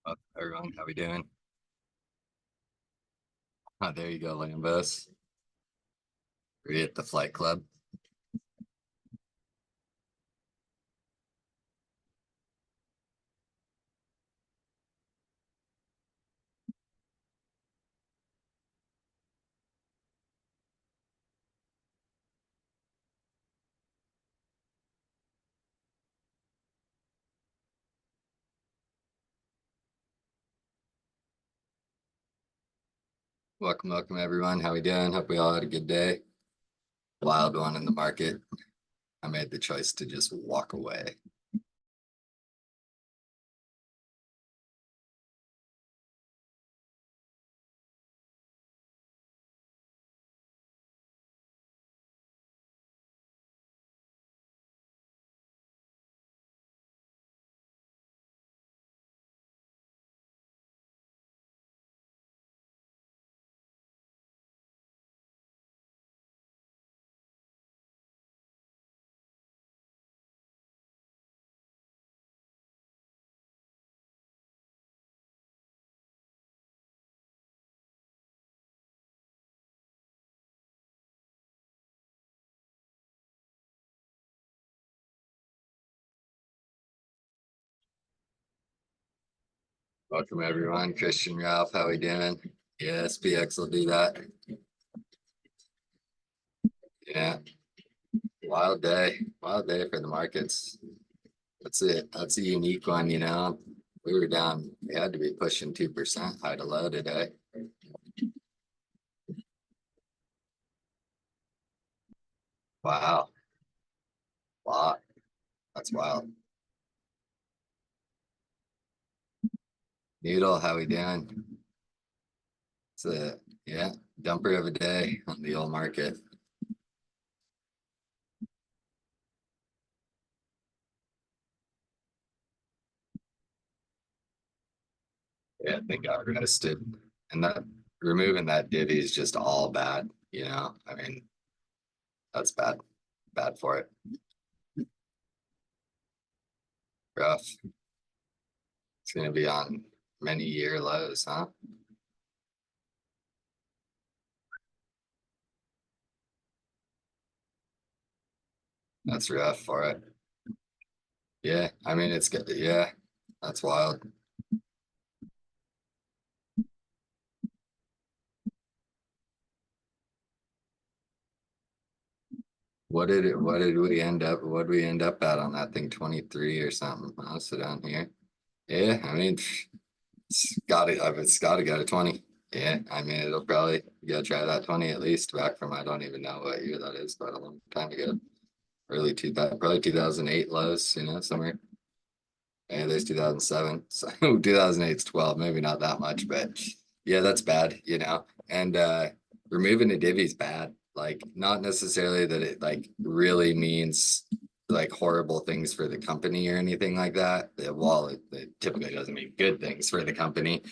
Up, everyone, how we doing? Oh, there you go, Lambos. We're at the flight club. Welcome, everyone. How we doing? Hope we all had a good day. Wild one in the market. I made the choice to just walk away. Welcome, everyone. Christian Ralph, how we doing? Yeah, SPX will do that. Yeah, wild day for the markets. That's a unique one, you know. We were down, we had to be pushing 2% high to low today. Wow, wow, that's wild. Noodle, how we doing? It's a yeah, dumper of a day on the old market. Yeah, they got arrested. And that removing that divvy is just all bad, you know. I mean, that's bad. Bad for it. Rough. It's gonna be on many year lows, huh? That's rough for it. Yeah, I mean it's good. Yeah, that's wild. What did we end up at on that thing? 23 or something. I'll sit down here. Yeah, I mean it's gotta go to 20. Yeah, I mean it'll probably go try that 20 at least back from I don't even know what year that is, but a long time ago. Early 2000, probably 2008 lows, you know, somewhere. And there's 2007. So 2008 is 12, maybe not that much, but yeah, that's bad, you know. And removing a divvy is bad. Like not necessarily that it like really means like horrible things for the company or anything like that. While it typically doesn't mean good things for the company.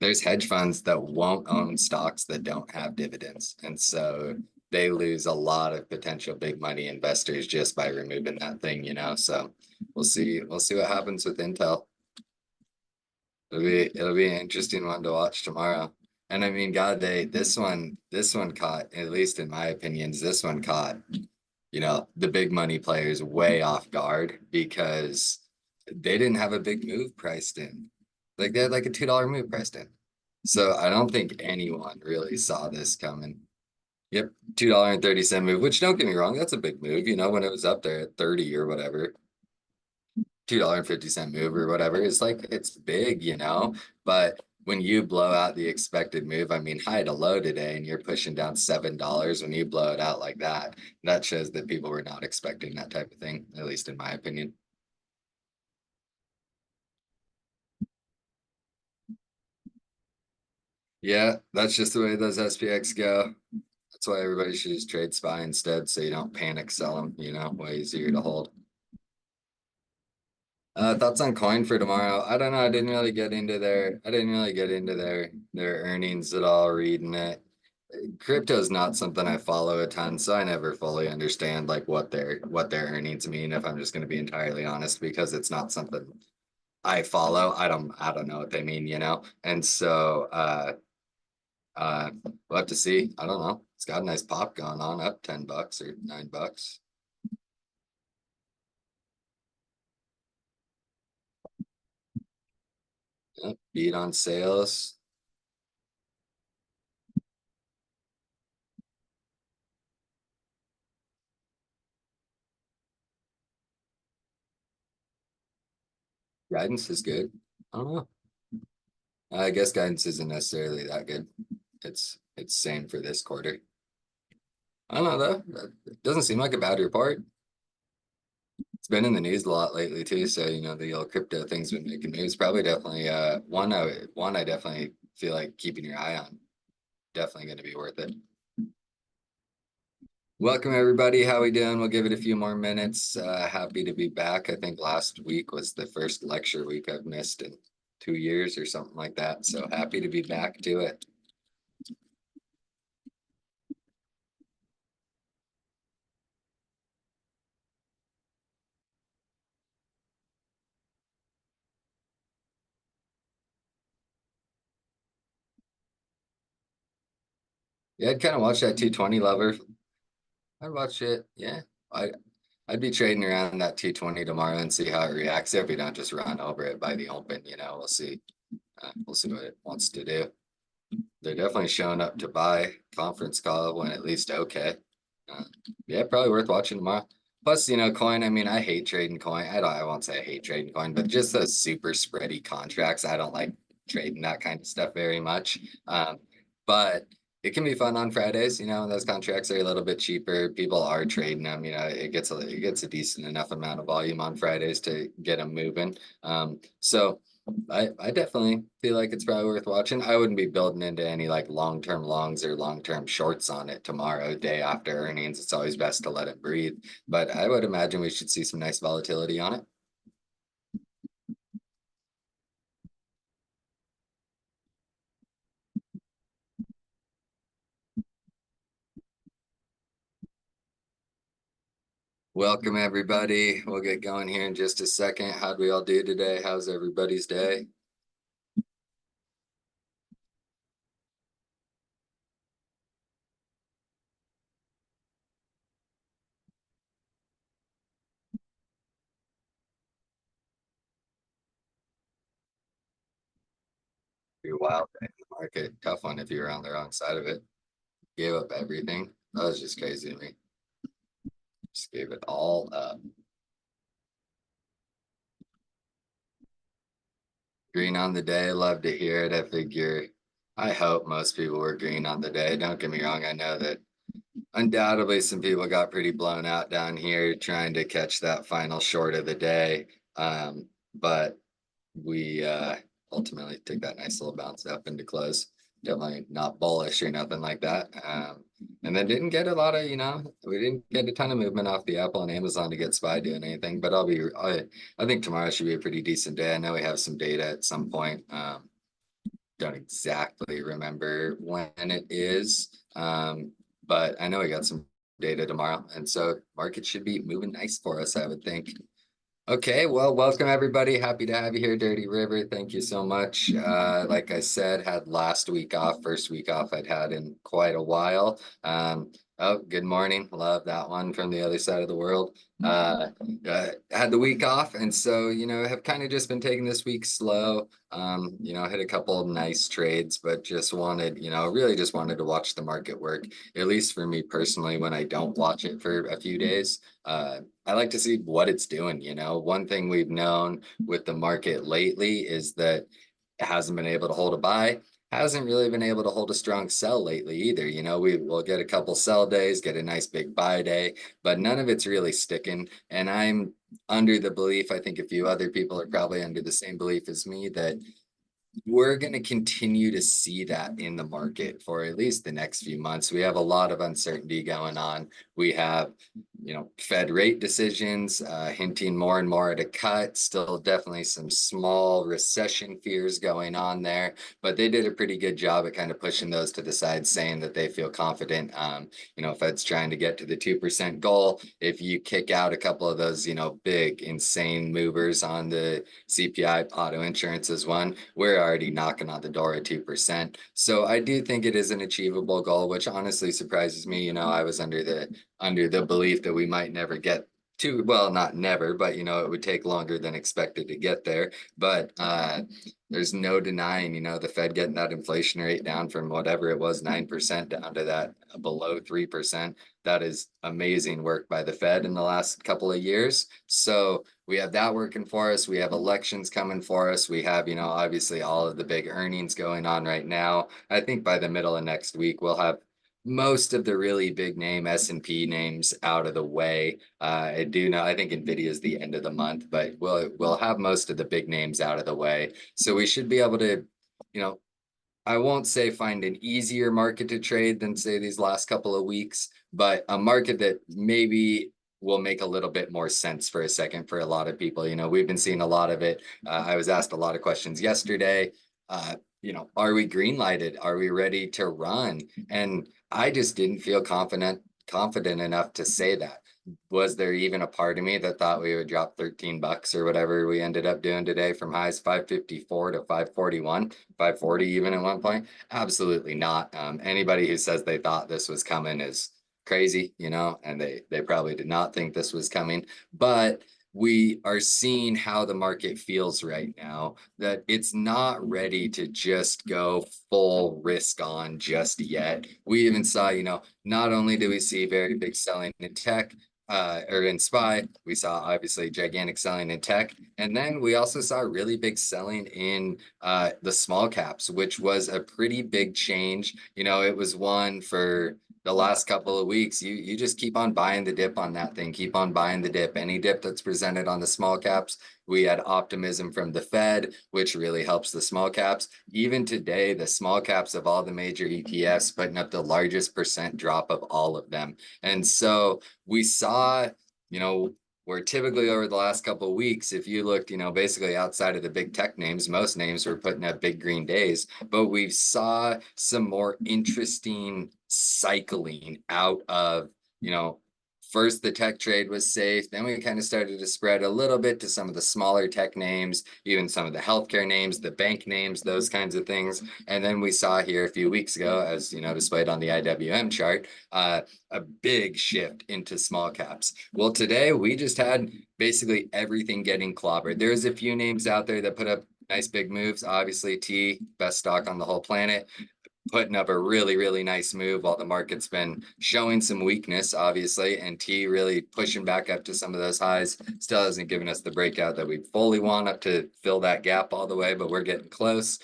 There's hedge funds that won't own stocks that don't have dividends. And so they lose a lot of potential big money investors just by removing that thing, you know. So we'll see what happens with Intel. It'll be an interesting one to watch tomorrow. And I mean, God, this one caught, at least in my opinions, this one caught, you know, the big money players way off guard because they didn't have a big move priced in. Like they had like a $2 move priced in. So I don't think anyone really saw this coming. Yep, $2.30 move, which don't get me wrong, that's a big move, you know, when it was up there at 30 or whatever. $2.50 move or whatever is like it's big, you know. But when you blow out the expected move, I mean high to low today, and you're pushing down $7 when you blow it out like that, that shows that people were not expecting that type of thing, at least in my opinion. Yeah, that's just the way those SPX go. That's why everybody should just trade SPY instead, so you don't panic sell them, you know, way easier to hold. Thoughts on coin for tomorrow? I don't know. I didn't really get into their earnings at all, reading it. Crypto is not something I follow a ton, so I never fully understand like what their earnings mean, if I'm just gonna be entirely honest, because it's not something I follow. I don't know what they mean, you know? And so we'll have to see. I don't know. It's got a nice pop going on, up $10 or $9. Yep, beat on sales. Guidance is good. I don't know. I guess guidance isn't necessarily that good. It's same for this quarter. I don't know though. It doesn't seem like a bad report. It's been in the news a lot lately too. So, you know, the old crypto thing's been making news. Probably definitely one I definitely feel like keeping your eye on. Definitely gonna be worth it. Welcome everybody. How we doing? We'll give it a few more minutes. Happy to be back. I think last week was the first lecture week I've missed in 2 years or something like that. So happy to be back to it. Yeah, I'd kind of watch that 220 lever. I'd watch it. Yeah. I I'd be trading around that 220 tomorrow and see how it reacts. If we don't just run over it by the open, you know, we'll see. We'll see what it wants to do. They're definitely showing up to buy. Conference call went at least okay. Uh, yeah, probably worth watching tomorrow. Plus, you know, coin. I mean, I hate trading coin. I won't say I hate trading coin, but just those super spready contracts. I don't like trading that kind of stuff very much. But it can be fun on Fridays. You know, those contracts are a little bit cheaper. People are trading them. You know, it gets a decent enough amount of volume on Fridays to get them moving. So I definitely feel like it's probably worth watching. I wouldn't be building into any like long-term longs or long-term shorts on it tomorrow, day after earnings. It's always best to let it breathe. But I would imagine we should see some nice volatility on it. Welcome everybody. We'll get going here in just a second. How'd we all do today? How's everybody's day? Be a wild day in the market. Tough one if you were on the wrong side of it. Gave up everything. That was just crazy to me. Just gave it all up. Green on the day, love to hear it. I hope most people were green on the day. Don't get me wrong, I know that undoubtedly some people got pretty blown out down here trying to catch that final short of the day. But we ultimately took that nice little bounce up into close. Definitely not bullish or nothing like that. And then didn't get a lot of, you know, we didn't get a ton of movement off the Apple and Amazon to get SPY doing anything. But I think tomorrow should be a pretty decent day. I know we have some data at some point. Don't exactly remember when it is, but I know we got some data tomorrow, and so market should be moving nice for us, I would think. Okay, well, welcome everybody. Happy to have you here, Dirty River. Thank you so much. Like I said, had last week off, first week off I'd had in quite a while. Oh, good morning. Love that one from the other side of the world. Had the week off, and so, you know, have kind of just been taking this week slow. You know, hit a couple of nice trades, but just wanted, you know, really just wanted to watch the market work, at least for me personally, when I don't watch it for a few days. I like to see what it's doing. You know, one thing we've known with the market lately is that it hasn't been able to hold a buy, hasn't really been able to hold a strong sell lately either. You know, we will get a couple sell days, get a nice big buy day, but none of it's really sticking. And I'm under the belief, I think a few other people are probably under the same belief as me, that we're going to continue to see that in the market for at least the next few months. We have a lot of uncertainty going on. We have Fed rate decisions, hinting more and more at a cut. Still definitely some small recession fears going on there, but they did a pretty good job at kind of pushing those to the side, saying that they feel confident. Fed's trying to get to the 2% goal. If you kick out a couple of those, big, insane movers on the CPI, auto insurance is one, we're already knocking on the door at 2%. So I do think it is an achievable goal, which honestly surprises me. I was under the belief that we might never get to, well, not never, but it would take longer than expected to get there. But there's no denying, the Fed getting that inflation rate down from whatever it was, 9% down to that below 3%. That is amazing work by the Fed in the last couple of years. So we have that working for us. We have elections coming for us. We have, obviously all of the big earnings going on right now. I think by the middle of next week, we'll have most of the really big name S&P names out of the way. I do know, I think Nvidia is the end of the month, but we'll have most of the big names out of the way. So we should be able to, I won't say find an easier market to trade than say these last couple of weeks, but a market that maybe will make a little bit more sense for a second for a lot of people. We've been seeing a lot of it. I was asked a lot of questions yesterday. Are we green lighted? Are we ready to run? And I just didn't feel confident enough to say that. Was there even a part of me that thought we would drop $13 or whatever we ended up doing today from highs 554 to 541, 540 even at one point? Absolutely not. Anybody who says they thought this was coming is crazy, and they probably did not think this was coming. But we are seeing how the market feels right now, that it's not ready to just go full risk on just yet. We even saw, not only do we see very big selling in tech, or in SPY, we saw obviously gigantic selling in tech. And then we also saw really big selling in the small caps, which was a pretty big change. It was one for the last couple of weeks. You just keep on buying the dip on that thing, keep on buying the dip. Any dip that's presented on the small caps, we had optimism from the Fed, which really helps the small caps. Even today, the small caps of all the major ETFs putting up the largest percent drop of all of them. And so we saw, where typically over the last couple of weeks, if you looked, basically outside of the big tech names, most names were putting up big green days, but we saw some more interesting cycling out of, first the tech trade was safe, then we kind of started to spread a little bit to some of the smaller tech names, even some of the healthcare names, the bank names, those kinds of things. And then we saw here a few weeks ago, as displayed on the IWM chart, a big shift into small caps. Well, today we just had basically everything getting clobbered. There's a few names out there that put up nice big moves. Obviously, T, best stock on the whole planet, putting up a really, really nice move while the market's been showing some weakness, obviously, and T really pushing back up to some of those highs. Still hasn't given us the breakout that we fully want up to fill that gap all the way, but we're getting close.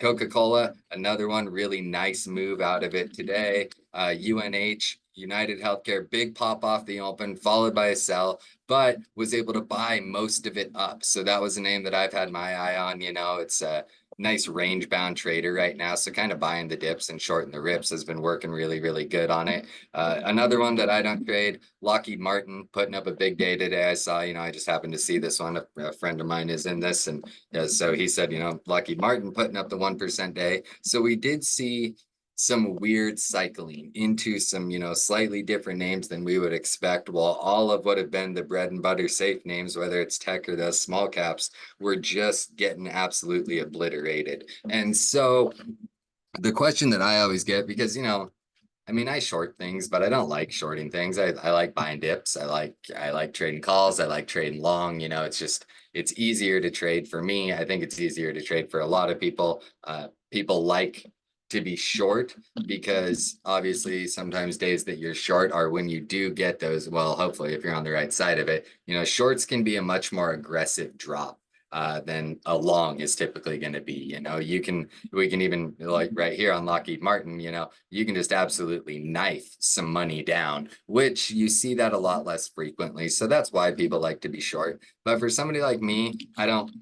Coca-Cola, another one, really nice move out of it today. UNH, United Healthcare, big pop off the open, followed by a sell, but was able to buy most of it up. So that was a name that I've had my eye on. It's a nice range bound trader right now. So kind of buying the dips and shorting the rips has been working really, really good on it. Another one that I don't trade, Lockheed Martin, putting up a big day today. I saw, I just happened to see this one. A friend of mine is in this. And so he said, Lockheed Martin putting up the 1% day. So we did see some weird cycling into some, slightly different names than we would expect, while all of what have been the bread and butter safe names, whether it's tech or those small caps, were just getting absolutely obliterated. And so the question that I always get, because, I short things, but I don't like shorting things. I like buying dips. I like trading calls. I like trading long. It's easier to trade for me. I think it's easier to trade for a lot of people. People like to be short because obviously sometimes days that you're short are when you do get those. Well, hopefully if you're on the right side of it, shorts can be a much more aggressive drop than a long is typically going to be. We can even, like right here on Lockheed Martin, you can just absolutely knife some money down, which you see that a lot less frequently. So that's why people like to be short. But for somebody like me, I don't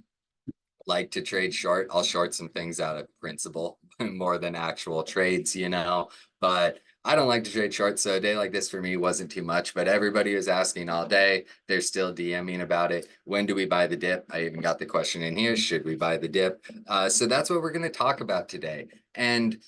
like to trade short. I'll short some things out of principle more than actual trades, but I don't like to trade shorts, so a day like this for me wasn't too much, but everybody was asking all day. They're still DMing about it. When do we buy the dip? I even got the question in here, should we buy the dip? So that's what we're going to talk about today. And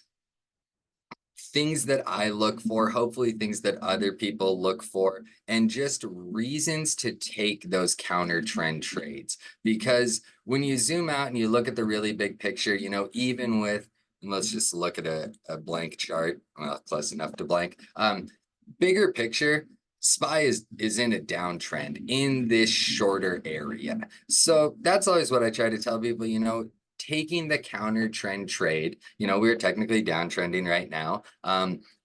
things that I look for, hopefully things that other people look for, and just reasons to take those counter trend trades. Because when you zoom out and you look at the really big picture, even with, and let's just look at a blank chart, well, close enough to blank. Bigger picture, SPY is in a downtrend in this shorter area. So that's always what I try to tell people, taking the counter trend trade, we're technically downtrending right now.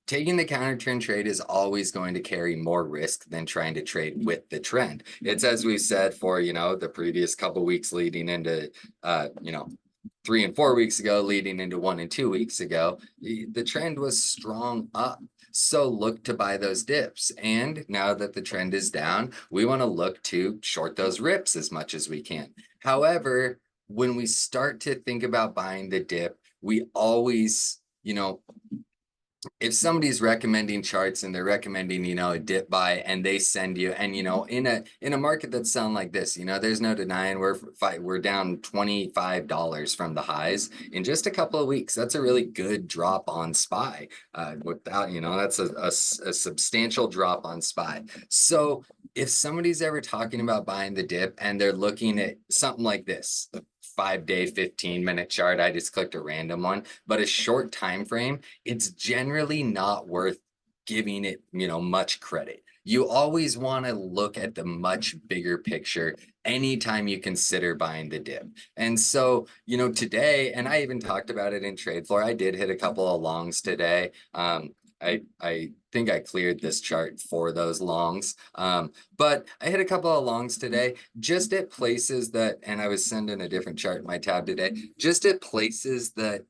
Taking the counter trend trade is always going to carry more risk than trying to trade with the trend. It's as we've said for, the previous couple weeks leading into, 3 and 4 weeks ago, leading into 1 and 2 weeks ago, the trend was strong up. So look to buy those dips. And now that the trend is down, we want to look to short those rips as much as we can. However, when we start to think about buying the dip, we always, if somebody's recommending charts and they're recommending, a dip buy and they send you, and in a market that's selling like this, there's no denying we're down $25 from the highs in just a couple of weeks. That's a really good drop on SPY. Without, that's a substantial drop on SPY. So if somebody's ever talking about buying the dip and they're looking at something like this, 5-day 15-minute chart, I just clicked a random one, but a short time frame, it's generally not worth giving it, much credit. You always want to look at the much bigger picture anytime you consider buying the dip. And so, today, and I even talked about it in Trade Floor, I did hit a couple of longs today. I think I cleared this chart for those longs. But I hit a couple of longs today, just at places that, and I was sending a different chart in my tab today, just at places that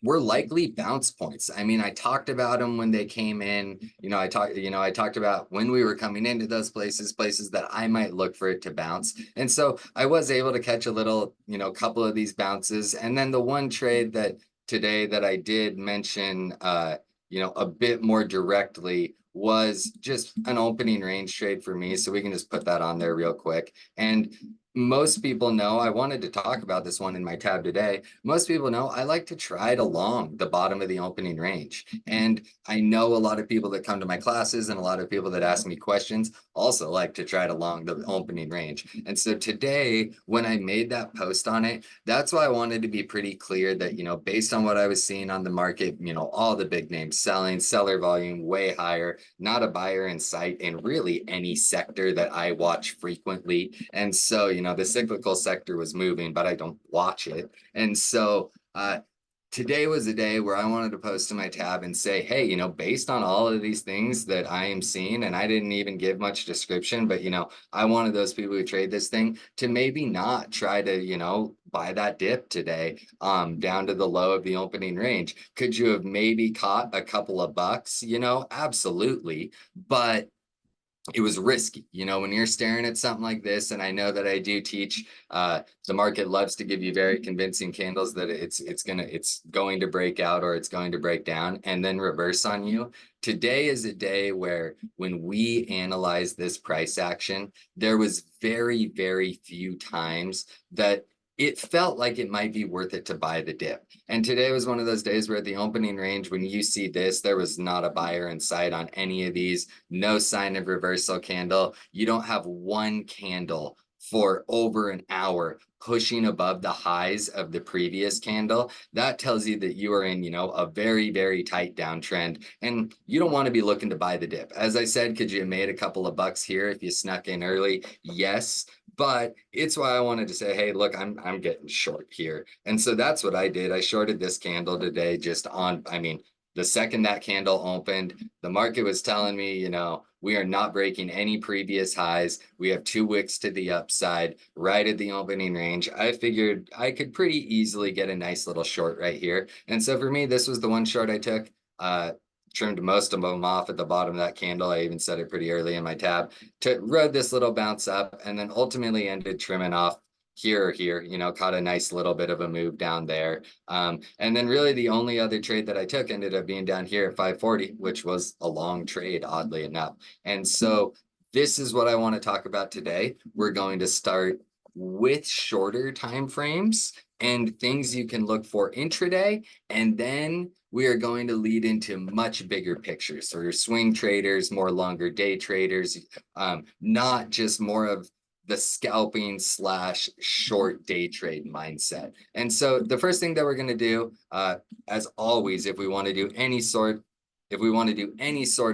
were likely bounce points. I mean, I talked about them when they came in. I talked about when we were coming into those places that I might look for it to bounce. And so I was able to catch a little, couple of these bounces. And then the one trade that today that I did mention, a bit more directly was just an opening range trade for me. So we can just put that on there real quick. And most people know, I wanted to talk about this one in my tab today. Most people know I like to trade along the bottom of the opening range. And I know a lot of people that come to my classes and a lot of people that ask me questions also like to trade along the opening range. And so today, when I made that post on it, that's why I wanted to be pretty clear that, based on what I was seeing on the market, all the big names selling, seller volume way higher, not a buyer in sight in really any sector that I watch frequently. And so, the cyclical sector was moving, but I don't watch it. And so today was a day where I wanted to post to my tab and say, hey, based on all of these things that I am seeing, and I didn't even give much description, but, I wanted those people who trade this thing to maybe not try to, buy that dip today down to the low of the opening range. Could you have maybe caught a couple of bucks? Absolutely. But it was risky, when you're staring at something like this. And I know that I do teach, the market loves to give you very convincing candles that it's going to break out or it's going to break down and then reverse on you. Today is a day where when we analyze this price action, there was very, very few times that it felt like it might be worth it to buy the dip. And today was one of those days where at the opening range, when you see this, there was not a buyer in sight on any of these, no sign of reversal candle. You don't have one candle for over an hour pushing above the highs of the previous candle. That tells you that you are in, a very, very tight downtrend, and you don't want to be looking to buy the dip. As I said, could you have made a couple of bucks here if you snuck in early? Yes. But it's why I wanted to say, hey, look, I'm getting short here. And so that's what I did. I shorted this candle today just on, the second that candle opened, the market was telling me, we are not breaking any previous highs. We have 2 wicks to the upside right at the opening range. I figured I could pretty easily get a nice little short right here. And so for me, this was the one short I took. Trimmed most of them off at the bottom of that candle. I even said it pretty early in my tab. Rode this little bounce up and then ultimately ended trimming off here or here, you know, caught a nice little bit of a move down there. And then really the only other trade that I took ended up being down here at 540, which was a long trade, oddly enough. And so this is what I want to talk about today. We're going to start with shorter time frames and things you can look for intraday, and then we are going to lead into much bigger pictures. So you're swing traders, more longer day traders, not just more of the scalping slash short day trade mindset. And so the first thing that we're going to do, as always, if we want to do any sort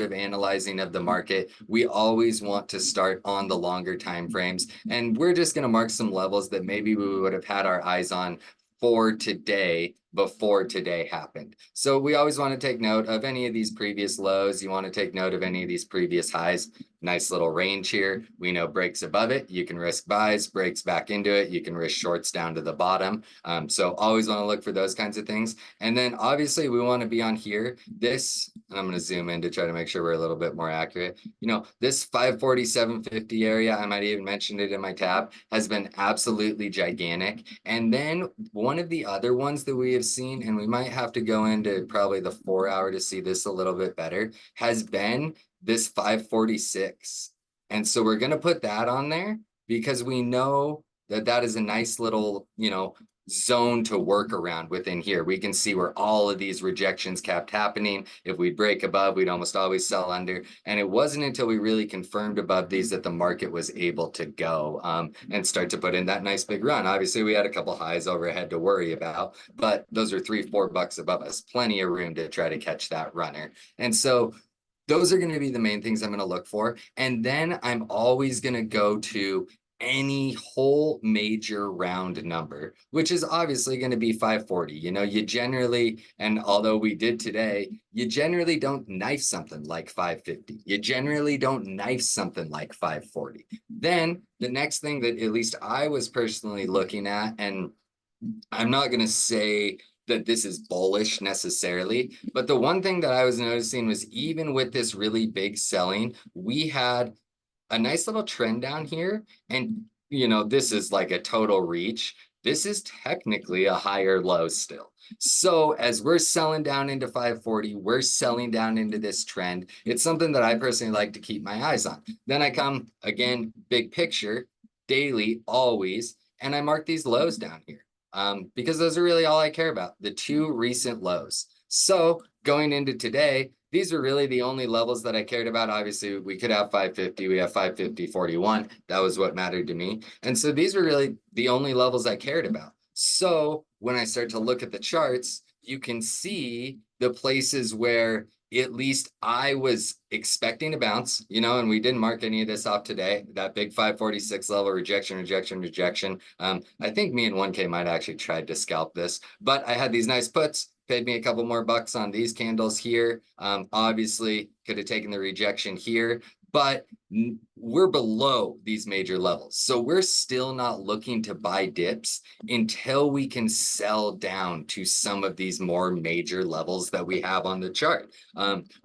of analyzing of the market, we always want to start on the longer time frames. And we're just going to mark some levels that maybe we would have had our eyes on for today before today happened. So we always want to take note of any of these previous lows. You want to take note of any of these previous highs. Nice little range here. We know breaks above it, you can risk buys, breaks back into it, you can risk shorts down to the bottom. So always want to look for those kinds of things. And then obviously we want to be on here. This, and I'm going to zoom in to try to make sure we're a little bit more accurate. You know, this 547.50 area, I might even mention it in my tab, has been absolutely gigantic. And then one of the other ones that we have seen, and we might have to go into probably the 4 hour to see this a little bit better, has been this 546. And so we're going to put that on there because we know that that is a nice little, you know, zone to work around within here. We can see where all of these rejections kept happening. If we break above, we'd almost always sell under. And it wasn't until we really confirmed above these that the market was able to go and start to put in that nice big run. Obviously, we had a couple highs overhead to worry about, but those are $3-4 above us. Plenty of room to try to catch that runner. And so those are going to be the main things I'm going to look for. And then I'm always going to go to any whole major round number, which is obviously going to be 540. You know, you generally, and although we did today, you generally don't knife something like 550. You generally don't knife something like 540. Then the next thing that at least I was personally looking at, and I'm not going to say that this is bullish necessarily, but the one thing that I was noticing was even with this really big selling, we had a nice little trend down here. And, you know, this is like a total reach. This is technically a higher low still. So as we're selling down into 540, we're selling down into this trend. It's something that I personally like to keep my eyes on. Then I come again, big picture, daily, always, and I mark these lows down here. Because those are really all I care about, the two recent lows. So going into today, these are really the only levels that I cared about. Obviously, we could have 550, we have 550.41. That was what mattered to me. And so these were really the only levels I cared about. So when I start to look at the charts, you can see the places where at least I was expecting a bounce, you know, and we didn't mark any of this off today. That big 546 level rejection. I think me and 1K might actually tried to scalp this, but I had these nice puts, paid me a couple more bucks on these candles here. Obviously could have taken the rejection here, but we're below these major levels. So we're still not looking to buy dips until we can sell down to some of these more major levels that we have on the chart.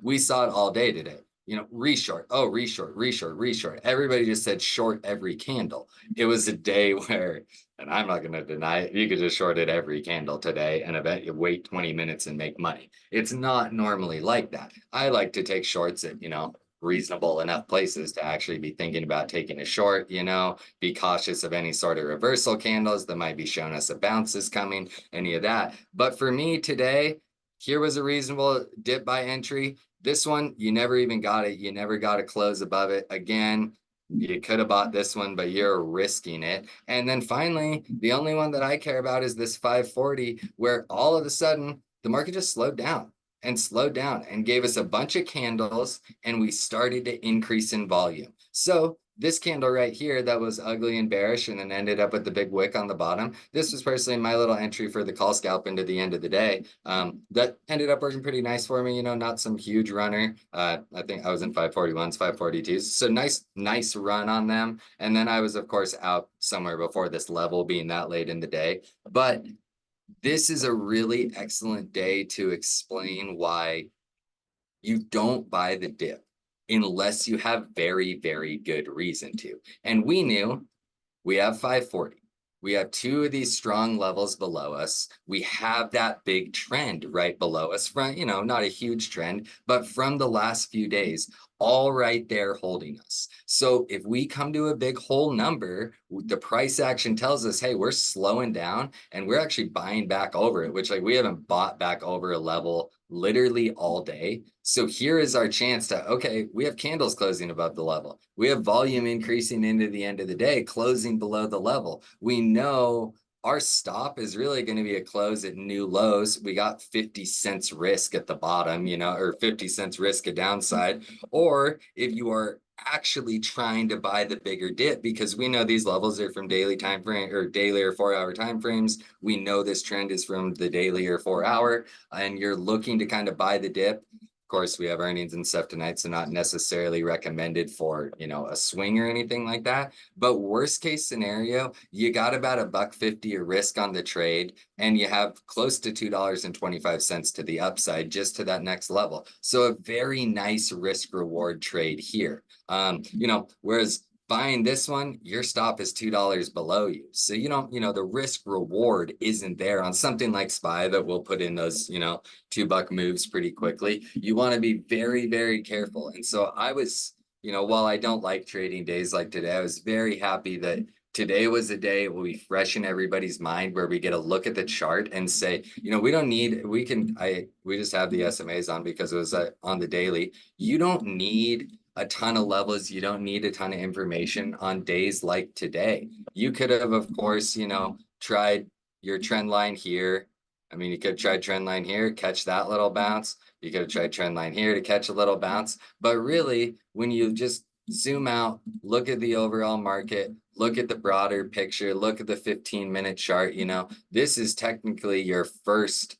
We saw it all day today. You know, reshort, oh, reshort. Everybody just said short every candle. It was a day where, and I'm not going to deny it, you could just short it every candle today and I bet you wait 20 minutes and make money. It's not normally like that. I like to take shorts at, you know, reasonable enough places to actually be thinking about taking a short, you know, be cautious of any sort of reversal candles that might be showing us a bounce is coming, any of that. But for me today, here was a reasonable dip by entry. This one, you never even got it. You never got a close above it. Again, you could have bought this one, but you're risking it. And then finally, the only one that I care about is this 540, where all of a sudden the market just slowed down and gave us a bunch of candles and we started to increase in volume. So this candle right here that was ugly and bearish and then ended up with the big wick on the bottom. This was personally my little entry for the call scalp into the end of the day. That ended up working pretty nice for me, you know, not some huge runner. I think I was in 541s, 542s. So nice run on them. And then I was, of course, out somewhere before this level being that late in the day. But this is a really excellent day to explain why you don't buy the dip unless you have very, very good reason to. And we knew we have 540. We have two of these strong levels below us. We have that big trend right below us from, not a huge trend, but from the last few days, all right there holding us. So if we come to a big whole number, the price action tells us, hey, we're slowing down and we're actually buying back over it, which like we haven't bought back over a level literally all day. So here is our chance to, okay, we have candles closing above the level. We have volume increasing into the end of the day, closing below the level. We know our stop is really going to be a close at new lows. We got 50 cents risk at the bottom, or 50 cents risk a downside. Or if you are actually trying to buy the bigger dip, because we know these levels are from daily time frame or daily or 4-hour time frames. We know this trend is from the daily or 4-hour, and you're looking to kind of buy the dip. Of course, we have earnings and stuff tonight, so not necessarily recommended for, a swing or anything like that. But worst case scenario, you got about $1.50 a risk on the trade, and you have close to $2.25 to the upside, just to that next level. So a very nice risk reward trade here. Whereas buying this one, your stop is $2 below you. So you don't, the risk reward isn't there on something like SPY that will put in those, $2 moves pretty quickly. You want to be very, very careful. And so I was, while I don't like trading days like today, I was very happy that today was a day it will be fresh in everybody's mind where we get a look at the chart and say, we don't need, we just have the SMAs on because it was on the daily. You don't need a ton of levels. You don't need a ton of information on days like today. You could have, of course, tried your trend line here. I mean, you could try trend line here, catch that little bounce. You could have tried trend line here to catch a little bounce. But really, when you just zoom out, look at the overall market, look at the broader picture, look at the 15-minute chart, this is technically your first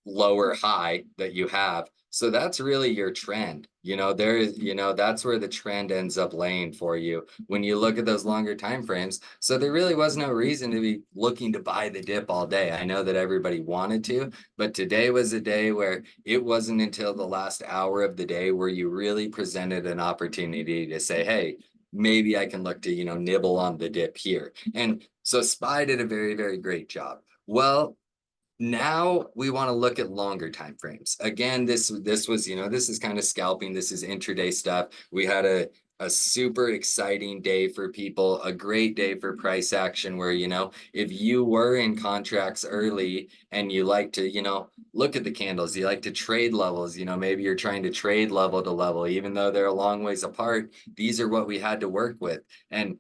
lower high that you have. So that's really your trend. That's where the trend ends up laying for you when you look at those longer time frames. So there really was no reason to be looking to buy the dip all day. I know that everybody wanted to, but today was a day where it wasn't until the last hour of the day where you really presented an opportunity to say, hey, maybe I can look to, nibble on the dip here. And so SPY did a very, very great job. Well, now we want to look at longer time frames. Again, this was, this is kind of scalping. This is intraday stuff. We had a super exciting day for people, a great day for price action where, if you were in contracts early and you like to, look at the candles, you like to trade levels, maybe you're trying to trade level to level, even though they're a long ways apart, these are what we had to work with. And,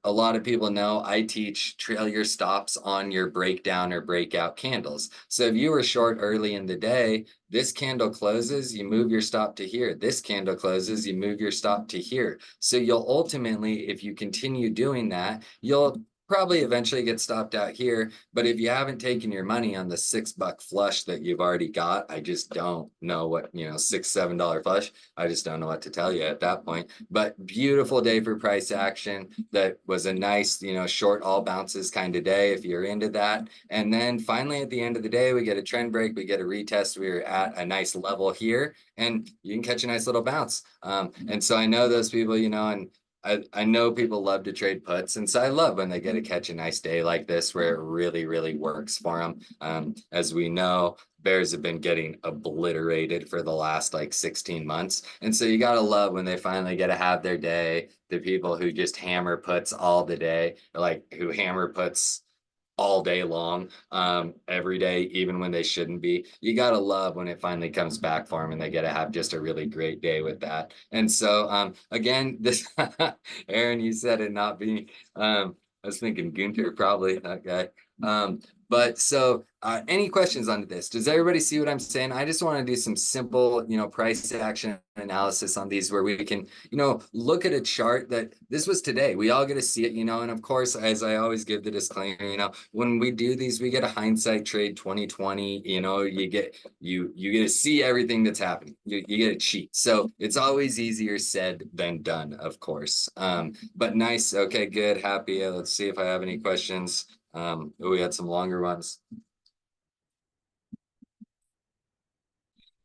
a lot of people know I teach trail your stops on your breakdown or breakout candles. So if you were short early in the day, this candle closes, you move your stop to here. This candle closes, you move your stop to here. So you'll ultimately, if you continue doing that, you'll probably eventually get stopped out here. But if you haven't taken your money on the $6 flush that you've already got, I just don't know what, $6, $7 flush. I just don't know what to tell you at that point. But beautiful day for price action. That was a nice, short all bounces kind of day if you're into that. And then finally at the end of the day, we get a trend break, we get a retest. We were at a nice level here and you can catch a nice little bounce. And so I know those people, and I know people love to trade puts, and so I love when they get to catch a nice day like this where it really, really works for them. As we know, bears have been getting obliterated for the last 16 months. And so you got to love when they finally get to have their day. The people who just hammer puts all the day, who hammer puts all day long, every day, even when they shouldn't be. You gotta love when it finally comes back for them and they get to have just a really great day with that. And so again, this Aaron, you said it not being I was thinking Gunter, probably that guy. But so any questions on this? Does everybody see what I'm saying? I just want to do some simple, price action analysis on these where we can, look at a chart that this was today. We all get to see it, and of course, as I always give the disclaimer, when we do these, we get a hindsight trade 2020, you get to see everything that's happening. You get a cheat. So it's always easier said than done, of course. But nice. Okay, good. Happy. Let's see if I have any questions. We had some longer ones.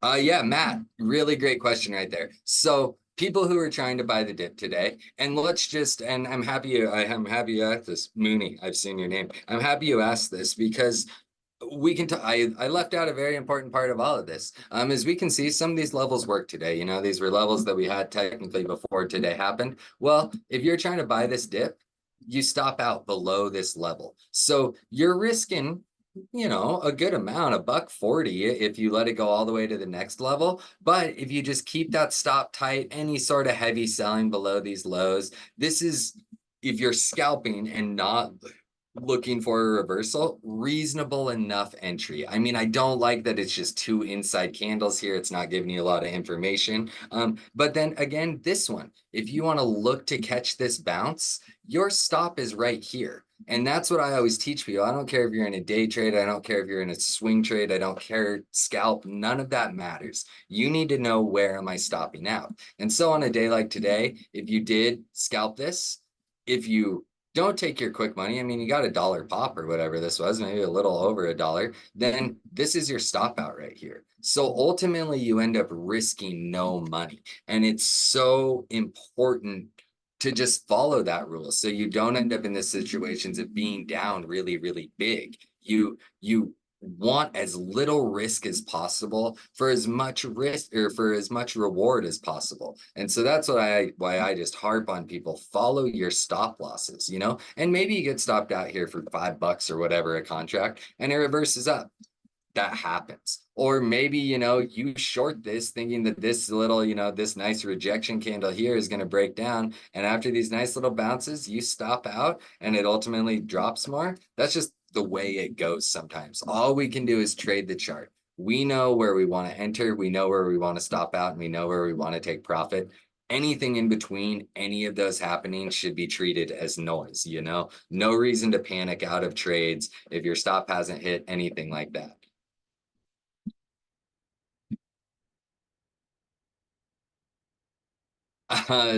Yeah, Matt, really great question right there. So people who are trying to buy the dip today, and let's just, and I'm happy you asked this, Mooney, I've seen your name. I'm happy you asked this because we can I left out a very important part of all of this. As we can see, some of these levels work today. You know, these were levels that we had technically before today happened. Well, if you're trying to buy this dip, you stop out below this level. So you're risking, you know, a good amount, a buck 40 if you let it go all the way to the next level. But if you just keep that stop tight, any sort of heavy selling below these lows, this is, if you're scalping and not looking for a reversal, reasonable enough entry. I mean, I don't like that it's just two inside candles here. It's not giving you a lot of information. But then again, this one, if you want to look to catch this bounce, your stop is right here. And that's what I always teach people. I don't care if you're in a day trade. I don't care if you're in a swing trade. I don't care, scalp. None of that matters. You need to know, where am I stopping out? And so on a day like today, if you did scalp this, if you don't take your quick money, I mean, you got a dollar pop or whatever this was, maybe a little over a dollar, then this is your stop out right here. So ultimately, you end up risking no money. And it's so important to just follow that rule so you don't end up in the situations of being down really, really big. You want as little risk as possible for as much risk, or for as much reward as possible. And so that's why I just harp on people, follow your stop losses, you know, and maybe you get stopped out here for $5 or whatever a contract and it reverses up. That happens. Or maybe, you know, you short this thinking that this little, you know, this nice rejection candle here is going to break down. And after these nice little bounces, you stop out and it ultimately drops more. That's just the way it goes sometimes. All we can do is trade the chart. We know where we want to enter. We know where we want to stop out, and we know where we want to take profit. Anything in between any of those happening should be treated as noise, you know? No reason to panic out of trades if your stop hasn't hit, anything like that.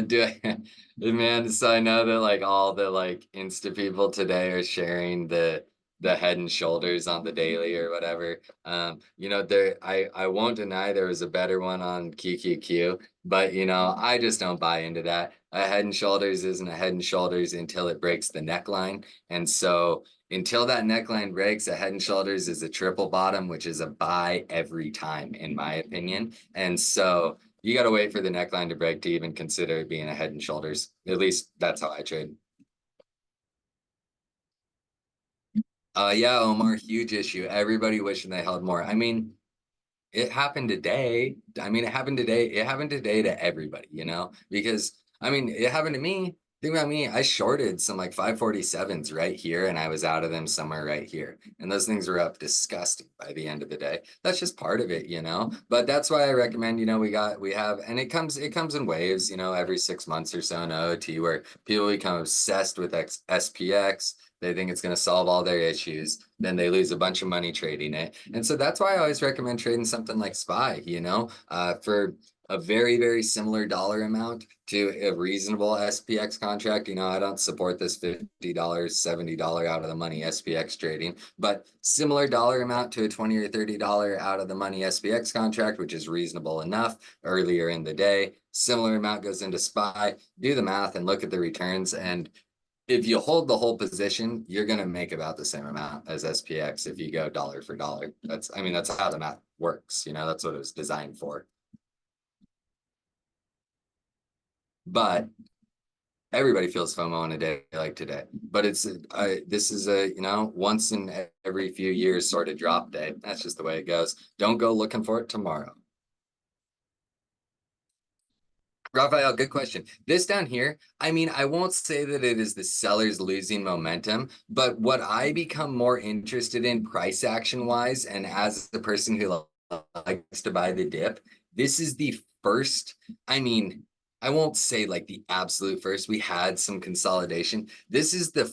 Do I, man, so I know that like all the like Insta people today are sharing the head and shoulders on the daily or whatever. You know, I won't deny there was a better one on QQQ, but you know, I just don't buy into that. A head and shoulders isn't a head and shoulders until it breaks the neckline. And so until that neckline breaks, a head and shoulders is a triple bottom, which is a buy every time, in my opinion. And so you got to wait for the neckline to break to even consider it being a head and shoulders. At least that's how I trade. Yeah, Omar, huge issue. Everybody wishing they held more. I mean, it happened today. I mean, it happened today. It happened today to everybody, you know, because I mean, it happened to me. Think about me. I shorted some like 547s right here, and I was out of them somewhere right here. And those things were up disgusting by the end of the day. That's just part of it, you know. But that's why I recommend, you know, we have, and it comes in waves, you know, every 6 months or so in OT, where people become obsessed with SPX. They think it's going to solve all their issues. Then they lose a bunch of money trading it. And so that's why I always recommend trading something like SPY, you know, for a very, very similar dollar amount to a reasonable SPX contract. You know, I don't support this $50, $70 out of the money SPX trading, but similar dollar amount to a $20 or $30 out of the money SPX contract, which is reasonable enough earlier in the day. Similar amount goes into SPY. Do the math and look at the returns, and if you hold the whole position, you're going to make about the same amount as SPX if you go dollar for dollar. I mean, that's how the math works. You know, that's what it was designed for. But everybody feels FOMO on a day like today. But this is a, you know, once in every few years sort of drop day. That's just the way it goes. Don't go looking for it tomorrow. Raphael, good question. This down here, I mean, I won't say that it is the sellers losing momentum, but what I become more interested in price action wise, and as the person who likes to buy the dip, this is the first, I mean, I won't say like the absolute first. We had some consolidation. This is the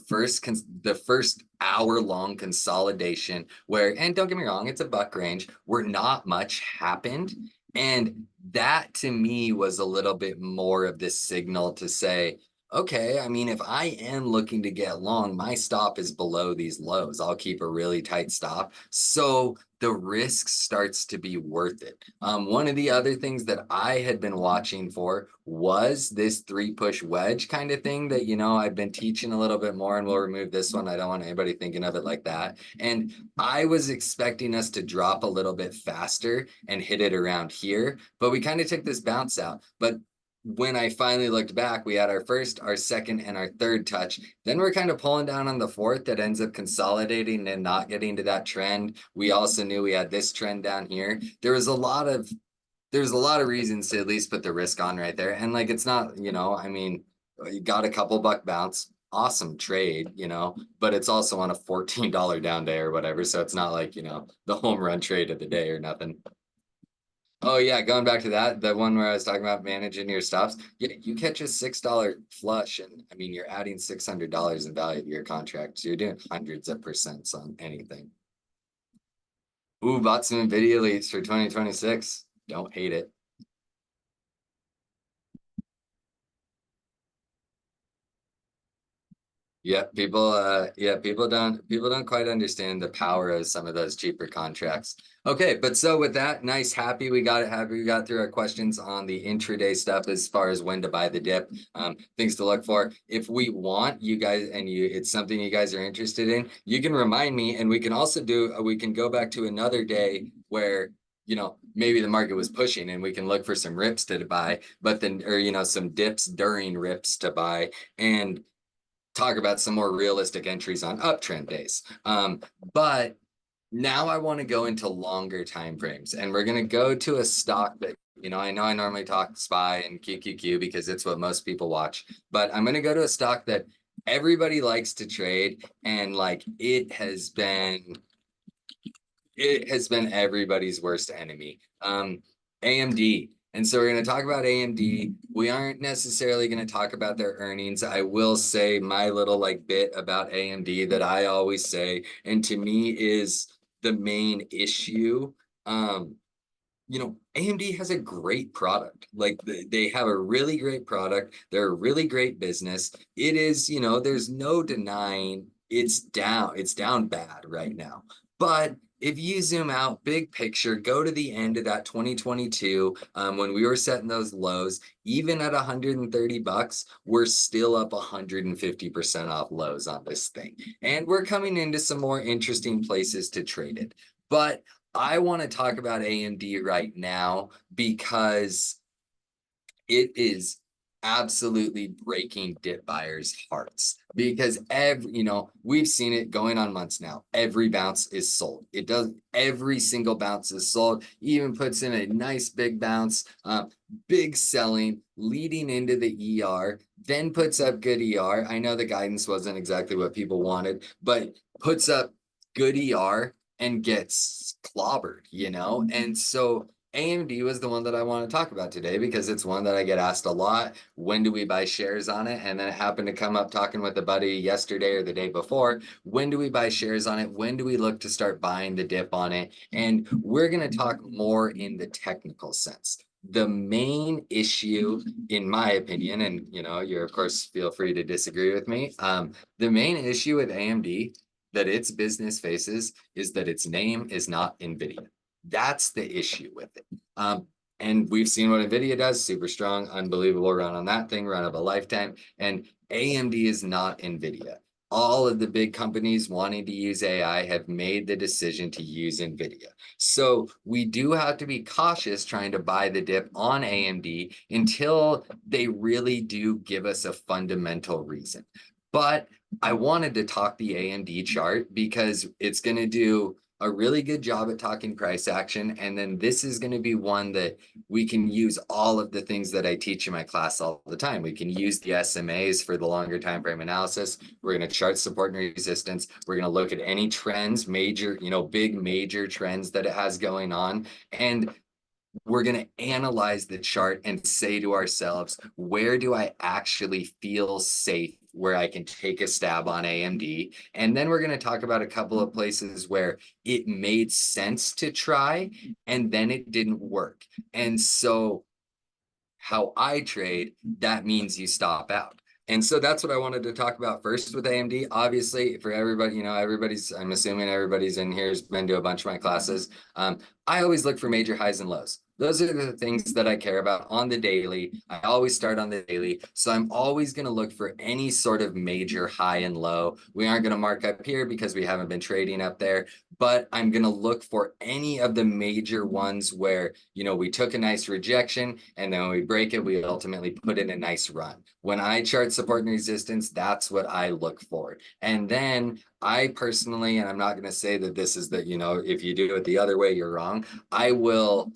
first hour-long consolidation where, and don't get me wrong, it's a buck range where not much happened. And that to me was a little bit more of this signal to say, okay, I mean, if I am looking to get long, my stop is below these lows. I'll keep a really tight stop. So the risk starts to be worth it. One of the other things that I had been watching for was this three push wedge kind of thing that, I've been teaching a little bit more, and we'll remove this one. I don't want anybody thinking of it like that. And I was expecting us to drop a little bit faster and hit it around here, but we kind of took this bounce out. But when I finally looked back, we had our first, our second, and our third touch. Then we're kind of pulling down on the fourth that ends up consolidating and not getting to that trend. We also knew we had this trend down here. There's a lot of reasons to at least put the risk on right there. And like it's not, I mean, you got a couple buck bounce, awesome trade, but it's also on a $14 down day or whatever. So it's not like, the home run trade of the day or nothing. Oh yeah, going back to that, the one where I was talking about managing your stops. Yeah, you catch a $6 flush, and I mean you're adding $600 in value to your contract. So you're doing hundreds of percents on anything. Ooh, bought some Nvidia leads for 2026. Don't hate it. People don't quite understand the power of some of those cheaper contracts. Okay, but so with that, nice, happy we got through our questions on the intraday stuff as far as when to buy the dip, things to look for. If we want you guys and it's something you guys are interested in, you can remind me, and we can also we can go back to another day where maybe the market was pushing and we can look for some rips to buy, but then, or, some dips during rips to buy, and talk about some more realistic entries on uptrend days. But now I want to go into longer time frames, and we're going to go to a stock that I know I normally talk SPY and QQQ because it's what most people watch, but I'm going to go to a stock that everybody likes to trade, and like it has been everybody's worst enemy. AMD. And so we're going to talk about AMD. We aren't necessarily going to talk about their earnings. I will say my little like bit about AMD that I always say, and to me is the main issue. AMD has a great product. Like they have a really great product. They're a really great business. It is, there's no denying it's down. It's down bad right now. But if you zoom out, big picture, go to the end of that 2022, when we were setting those lows, even at 130 bucks, we're still up 150% off lows on this thing. And we're coming into some more interesting places to trade it. But I want to talk about AMD right now because it is absolutely breaking dip buyers' hearts, because we've seen it going on months now. Every bounce is sold. Every single bounce is sold. Even puts in a nice big bounce, big selling leading into the ER, then puts up good ER. I know the guidance wasn't exactly what people wanted, but puts up good ER and gets clobbered, and so AMD was the one that I want to talk about today because it's one that I get asked a lot. When do we buy shares on it? And then it happened to come up talking with a buddy yesterday or the day before. When do we buy shares on it? When do we look to start buying the dip on it? And we're going to talk more in the technical sense. The main issue, in my opinion, and you're of course feel free to disagree with me. The main issue with AMD that its business faces is that its name is not NVIDIA. That's the issue with it. And we've seen what NVIDIA does, super strong, unbelievable run on that thing, run of a lifetime. And AMD is not NVIDIA. All of the big companies wanting to use AI have made the decision to use NVIDIA. So we do have to be cautious trying to buy the dip on AMD until they really do give us a fundamental reason. But I wanted to talk the AMD chart because it's going to do a really good job at talking price action. And then this is going to be one that we can use all of the things that I teach in my class all the time. We can use the SMAs for the longer time frame analysis. We're going to chart support and resistance. We're going to look at any trends, major, big major trends that it has going on. And we're going to analyze the chart and say to ourselves, where do I actually feel safe, where I can take a stab on AMD? And then we're going to talk about a couple of places where it made sense to try and then it didn't work. And so how I trade, that means you stop out. And so that's what I wanted to talk about first with AMD. Obviously, for everybody, I'm assuming everybody's in here has been to a bunch of my classes. I always look for major highs and lows. Those are the things that I care about on the daily. I always start on the daily. So I'm always going to look for any sort of major high and low. We aren't going to mark up here because we haven't been trading up there, but I'm going to look for any of the major ones where, we took a nice rejection and then when we break it, we ultimately put in a nice run. When I chart support and resistance, that's what I look for. And then I personally, and I'm not going to say that this is that, if you do it the other way, you're wrong. I will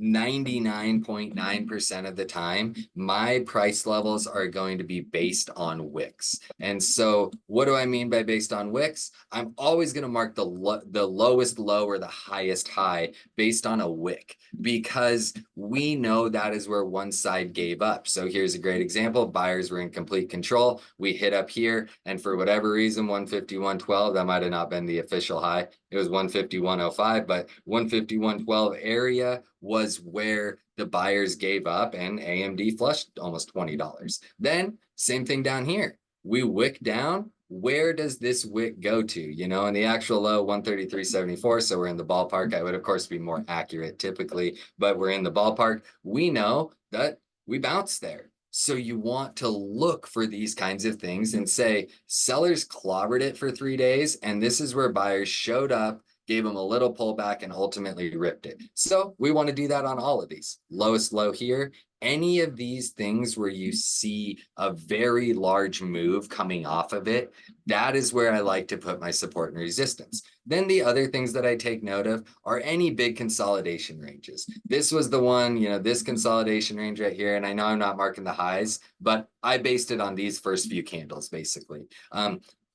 99.9% of the time, my price levels are going to be based on wicks. And so what do I mean by based on wicks? I'm always going to mark the lowest low or the highest high based on a wick, because we know that is where one side gave up. So here's a great example. Buyers were in complete control. We hit up here, and for whatever reason, 151.12, that might have not been the official high. It was 151.05, but 151.12 area was where the buyers gave up and AMD flushed almost $20. Then same thing down here. We wick down. Where does this wick go to? And the actual low 133.74. So we're in the ballpark. I would, of course, be more accurate typically, but we're in the ballpark. We know that we bounced there. So you want to look for these kinds of things and say, sellers clobbered it for 3 days, and this is where buyers showed up, gave them a little pullback, and ultimately ripped it. So we want to do that on all of these. Lowest low here. Any of these things where you see a very large move coming off of it, that is where I like to put my support and resistance. Then the other things that I take note of are any big consolidation ranges. This was the one, this consolidation range right here. And I know I'm not marking the highs, but I based it on these first few candles, basically.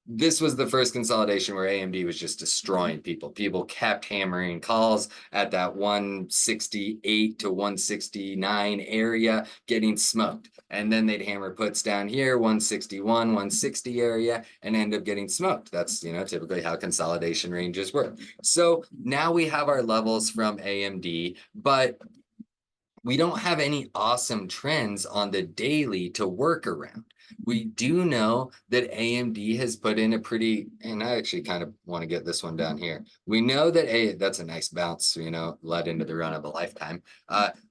This was the first consolidation where AMD was just destroying people. People kept hammering calls at that 168 to 169 area, getting smoked. And then they'd hammer puts down here, 161, 160 area, and end up getting smoked. That's, typically how consolidation ranges work. So now we have our levels from AMD, but we don't have any awesome trends on the daily to work around. We do know that AMD has put in a pretty, and I actually kind of want to get this one down here. We know that that's a nice bounce, led into the run of a lifetime.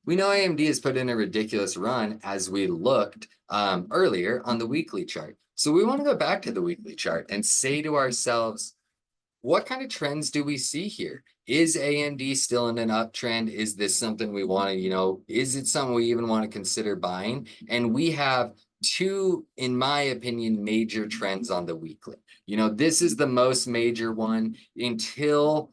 We know AMD has put in a ridiculous run as we looked earlier on the weekly chart. So we want to go back to the weekly chart and say to ourselves, what kind of trends do we see here? Is AMD still in an uptrend? Is this something we want to, is it something we even want to consider buying? And we have two, in my opinion, major trends on the weekly. This is the most major one. Until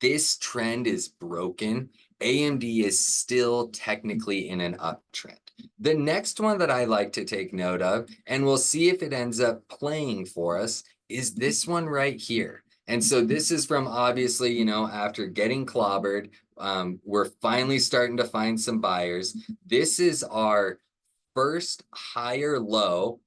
this trend is broken, AMD is still technically in an uptrend. The next one that I like to take note of, and we'll see if it ends up playing for us, is this one right here. And so this is from obviously, after getting clobbered, we're finally starting to find some buyers. This is our first higher low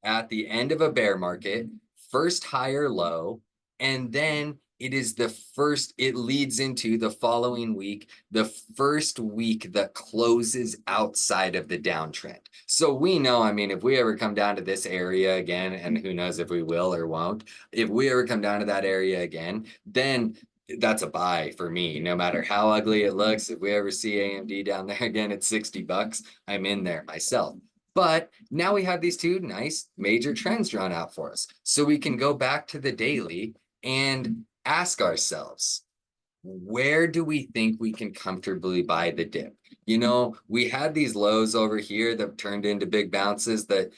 at the end of a bear market, first higher low, and then it leads into the following week, the first week that closes outside of the downtrend. So we know, if we ever come down to this area again, and who knows if we will or won't, if we ever come down to that area again, then that's a buy for me. No matter how ugly it looks, if we ever see AMD down there again at $60, I'm in there myself. But now we have these two nice major trends drawn out for us. So we can go back to the daily and ask ourselves, where do we think we can comfortably buy the dip? We had these lows over here that turned into big bounces that,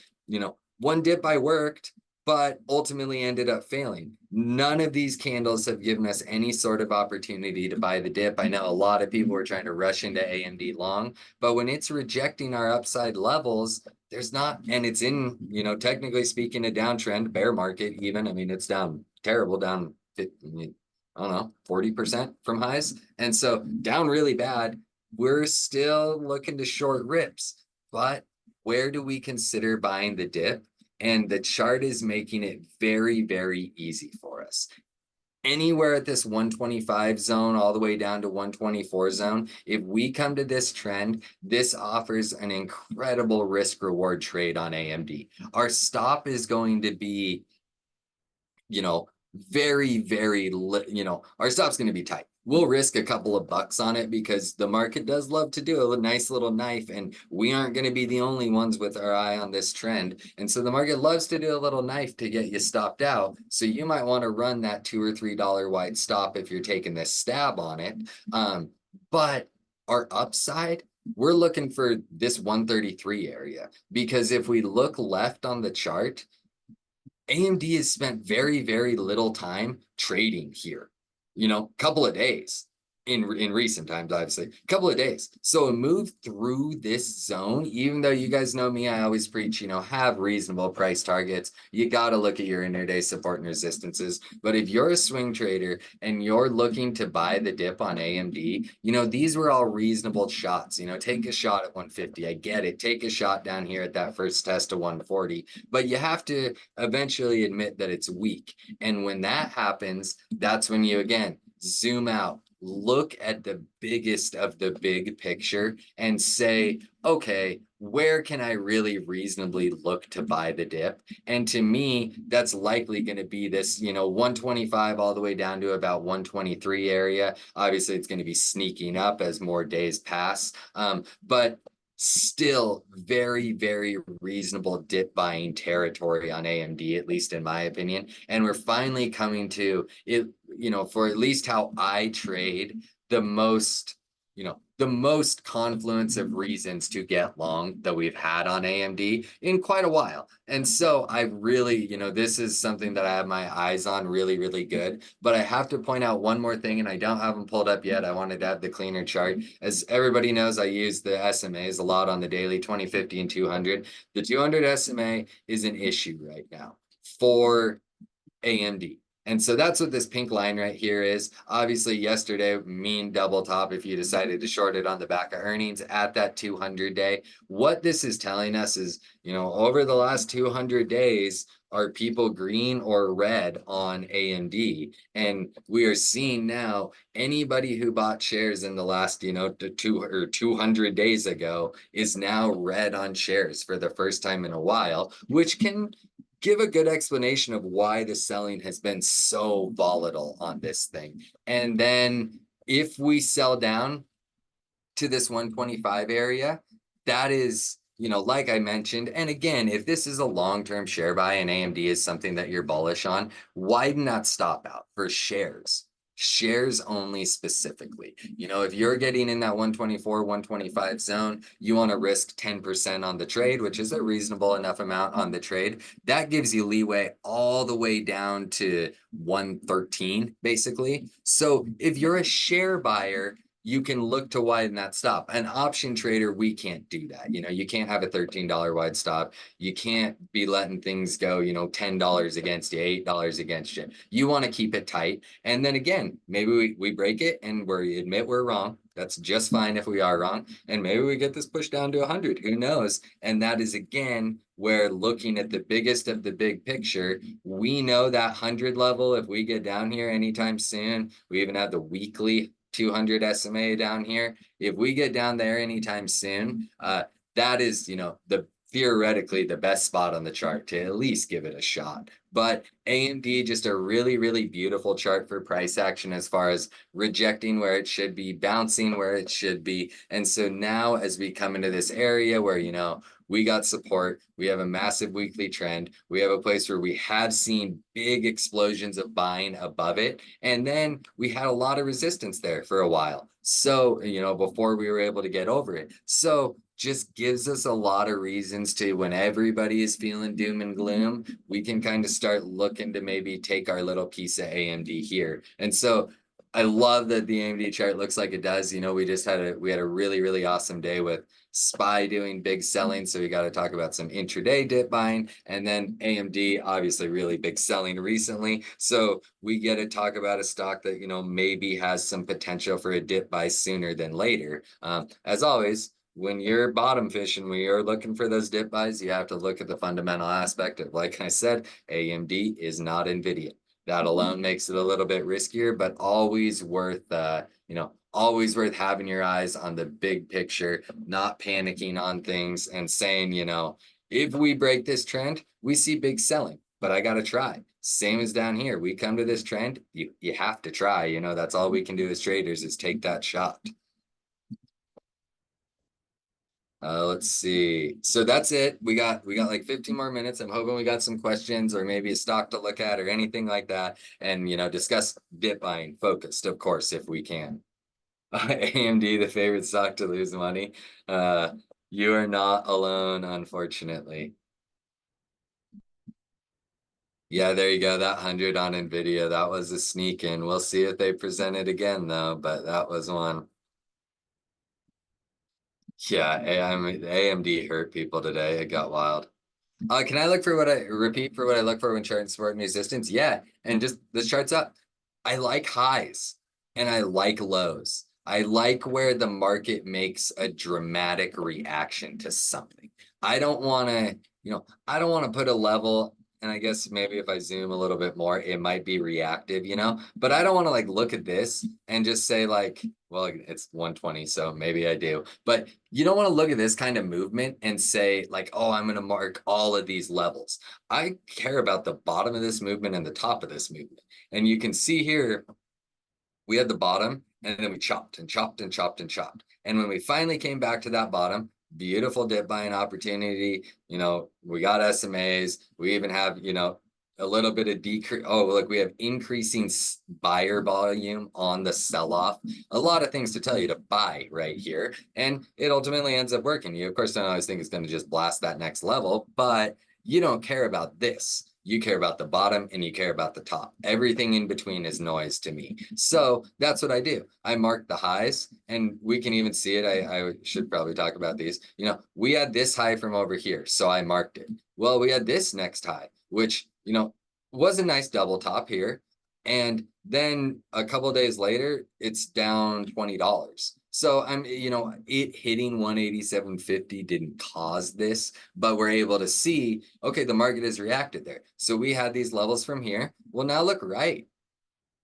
one dip I worked, but ultimately ended up failing. None of these candles have given us any sort of opportunity to buy the dip. I know a lot of people were trying to rush into AMD long, but when it's rejecting our upside levels, there's not, and it's in, technically speaking, a downtrend, bear market even. It's down terrible, down 50, I don't know, 40% from highs. And so down really bad. We're still looking to short rips, but where do we consider buying the dip? And the chart is making it very, very easy for us. anywhere at this 125 zone all the way down to 124 zone, if we come to this trend, this offers an incredible risk reward trade on AMD. Our stop is going to be, you know, our stop's going to be tight. We'll risk a couple of bucks on it because the market does love to do a nice little knife, and we aren't going to be the only ones with our eye on this trend. And so the market loves to do a little knife to get you stopped out. So you might want to run that $2 or $3 wide stop if you're taking this stab on it. But our upside, we're looking for this 133 area, because if we look left on the chart, AMD has spent very, very little time trading here. Couple of days in recent times, obviously, couple of days. So a move through this zone, even though you guys know me, I always preach, have reasonable price targets. You got to look at your intraday support and resistances. But if you're a swing trader and you're looking to buy the dip on AMD, these were all reasonable shots. Take a shot at 150. I get it. Take a shot down here at that first test of 140. But you have to eventually admit that it's weak. And when that happens, that's when you, again, zoom out, look at the biggest of the big picture and say, okay, where can I really reasonably look to buy the dip? And to me, that's likely going to be this, 125 all the way down to about 123 area. Obviously, it's going to be sneaking up as more days pass. But still very, very reasonable dip buying territory on AMD, at least in my opinion. And we're finally coming to it, for at least how I trade, the most confluence of reasons to get long that we've had on AMD in quite a while. And so I really, this is something that I have my eyes on really, really good. But I have to point out one more thing, and I don't have them pulled up yet. I wanted to have the cleaner chart. As everybody knows, I use the SMAs a lot on the daily, 20, 50, and 200. The 200 SMA is an issue right now for AMD. And so that's what this pink line right here is. Obviously, yesterday, mean double top if you decided to short it on the back of earnings at that 200 day. What this is telling us is, over the last 200 days, are people green or red on AMD? And we are seeing now anybody who bought shares in the last, 200 days ago is now red on shares for the first time in a while, which can give a good explanation of why the selling has been so volatile on this thing. And then if we sell down to this 125 area, that is, like I mentioned, and again, if this is a long-term share buy and AMD is something that you're bullish on, widen that stop out for shares only specifically. If you're getting in that 124, 125 zone, you want to risk 10% on the trade, which is a reasonable enough amount on the trade. That gives you leeway all the way down to 113, basically. So if you're a share buyer, you can look to widen that stop. An option trader, we can't do that. You can't have a $13 wide stop. You can't be letting things go, $10 against you, $8 against you. You want to keep it tight. And then again, maybe we break it and we admit we're wrong. That's just fine if we are wrong. And maybe we get this pushed down to 100. Who knows? And that is, again, where looking at the biggest of the big picture, we know that 100 level, if we get down here anytime soon, we even have the weekly 200 SMA down here. If we get down there anytime soon, that is, the theoretically the best spot on the chart to at least give it a shot. But AMD, just a really, really beautiful chart for price action as far as rejecting where it should be, bouncing where it should be. And so now as we come into this area where, we got support, we have a massive weekly trend, we have a place where we have seen big explosions of buying above it, and then we had a lot of resistance there for a while. So, before we were able to get over it. So just gives us a lot of reasons to, when everybody is feeling doom and gloom, we can kind of start looking to maybe take our little piece of AMD here. And so I love that the AMD chart looks like it does. We just had a really, really awesome day with SPY doing big selling. So we got to talk about some intraday dip buying, and then AMD obviously really big selling recently. So we get to talk about a stock that, maybe has some potential for a dip buy sooner than later. As always, when you're bottom fishing, when you're looking for those dip buys, you have to look at the fundamental aspect of, like I said, AMD is not NVIDIA. That alone makes it a little bit riskier, but always worth, always worth having your eyes on the big picture, not panicking on things and saying, if we break this trend, we see big selling, but I got to try. Same as down here. We come to this trend, you have to try. That's all we can do as traders is take that shot. Let's see. So that's it. We got like 15 more minutes. I'm hoping we got some questions or maybe a stock to look at or anything like that. And discuss dip buying focused, of course, if we can. AMD, the favorite stock to lose money. Uh, you are not alone, unfortunately. Yeah, there you go. That 100 on Nvidia, that was a sneak in. We'll see if they present it again though, but that was one. Yeah, AMD hurt people today. It got wild. Can I look for what I repeat for what I look for when charting support and resistance? Yeah, and just this chart's up. I like highs and I like lows. I like where the market makes a dramatic reaction to something. I don't want to, I don't want to put a level, and I guess maybe if I zoom a little bit more, it might be reactive, but I don't want to like look at this and just say like, well, it's 120, so maybe I do. But you don't want to look at this kind of movement and say like, oh, I'm going to mark all of these levels. I care about the bottom of this movement and the top of this movement. And you can see here, we had the bottom and then we chopped and chopped and chopped and chopped. And when we finally came back to that bottom, beautiful dip buying opportunity. We got SMAs. We even have, a little bit of decrease. Oh, look, we have increasing buyer volume on the sell-off. A lot of things to tell you to buy right here. And it ultimately ends up working. You, of course, don't always think it's going to just blast that next level, but you don't care about this. You care about the bottom and you care about the top. Everything in between is noise to me. So that's what I do. I mark the highs and we can even see it. I should probably talk about these. We had this high from over here, so I marked it. Well, we had this next high, which, was a nice double top here. And then a couple of days later, it's down $20. So it hitting 187.50 didn't cause this, but we're able to see, okay, the market has reacted there. So we had these levels from here. Well, now look right.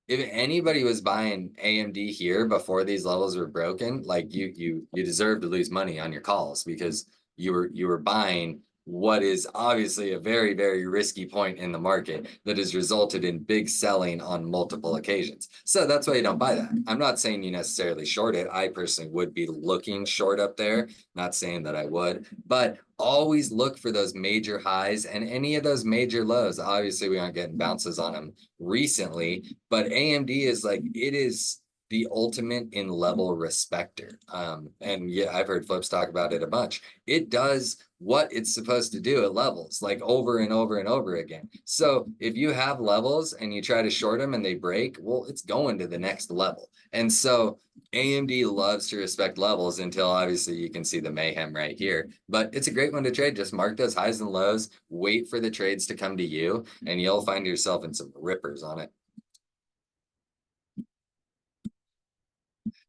If anybody was buying AMD here before these levels were broken, like you deserve to lose money on your calls because you were buying what is obviously a very, very risky point in the market that has resulted in big selling on multiple occasions. So that's why you don't buy that. I'm not saying you necessarily short it. I personally would be looking short up there, not saying that I would, but always look for those major highs and any of those major lows. Obviously, we aren't getting bounces on them recently, but AMD is like, it is the ultimate in level respecter. And yeah, I've heard Flips talk about it a bunch. It does what it's supposed to do at levels, like over and over and over again. So if you have levels and you try to short them and they break, well, it's going to the next level. And so AMD loves to respect levels until obviously you can see the mayhem right here. But it's a great one to trade. Just mark those highs and lows, wait for the trades to come to you, and you'll find yourself in some rippers on it.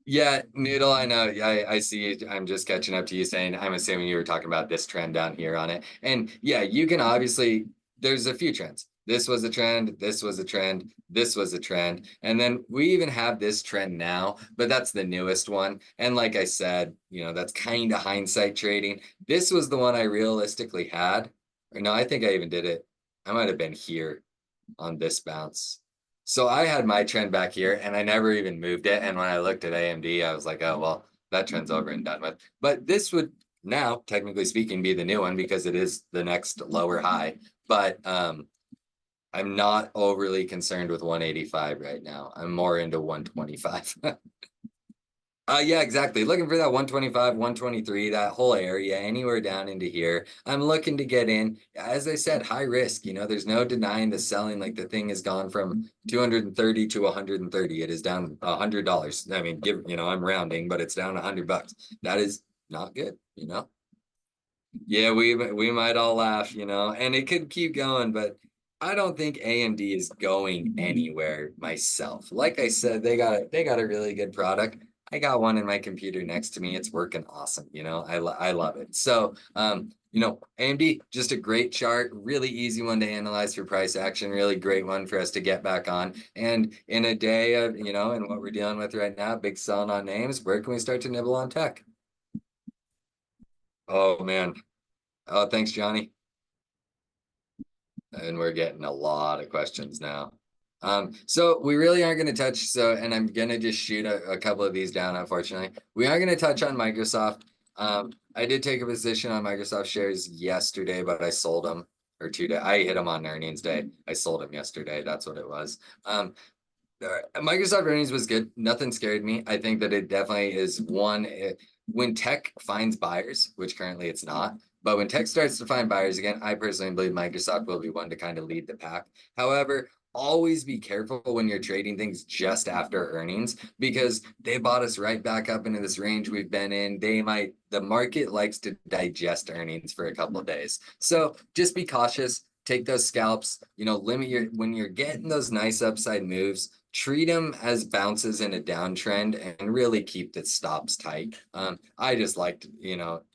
Yeah, Noodle, I know. I see. I'm just catching up to you saying, I'm assuming you were talking about this trend down here on it. And yeah, you can obviously, there's a few trends. This was a trend, this was a trend, this was a trend. And then we even have this trend now, but that's the newest one. And like I said, that's kind of hindsight trading. This was the one I realistically had. Or no, I think I even did it. I might have been here on this bounce. So I had my trend back here and I never even moved it. And when I looked at AMD, I was like, oh, well, that trend's over and done with. But this would now, technically speaking, be the new one because it is the next lower high. But I'm not overly concerned with 185 right now. I'm more into 125. Yeah, exactly. Looking for that 125, 123, that whole area, anywhere down into here. I'm looking to get in. As I said, high risk. There's no denying the selling. Like the thing has gone from 230 to 130. It is down $100. I mean, I'm rounding, but it's down $100. That is not good, Yeah, we might all laugh, and it could keep going, but I don't think AMD is going anywhere myself. Like I said, they got a really good product. I got one in my computer next to me. It's working awesome, I love it. So AMD, just a great chart, really easy one to analyze for price action, really great one for us to get back on. And in a day of, and what we're dealing with right now, big selling on names, where can we start to nibble on tech? Oh man. Oh, thanks, Johnny. And we're getting a lot of questions now. So we really aren't going to touch. And I'm going to just shoot a couple of these down, unfortunately. We are going to touch on Microsoft. I did take a position on Microsoft shares yesterday, but I sold them or 2 days. I hit them on earnings day. I sold them yesterday. That's what it was. Microsoft earnings was good. Nothing scared me. I think that it definitely is one. When tech finds buyers, which currently it's not, but when tech starts to find buyers again, I personally believe Microsoft will be one to kind of lead the pack. However, always be careful when you're trading things just after earnings because they bought us right back up into this range we've been in. The market likes to digest earnings for a couple of days. So just be cautious. Take those scalps, when you're getting those nice upside moves, treat them as bounces in a downtrend and really keep the stops tight. I just liked,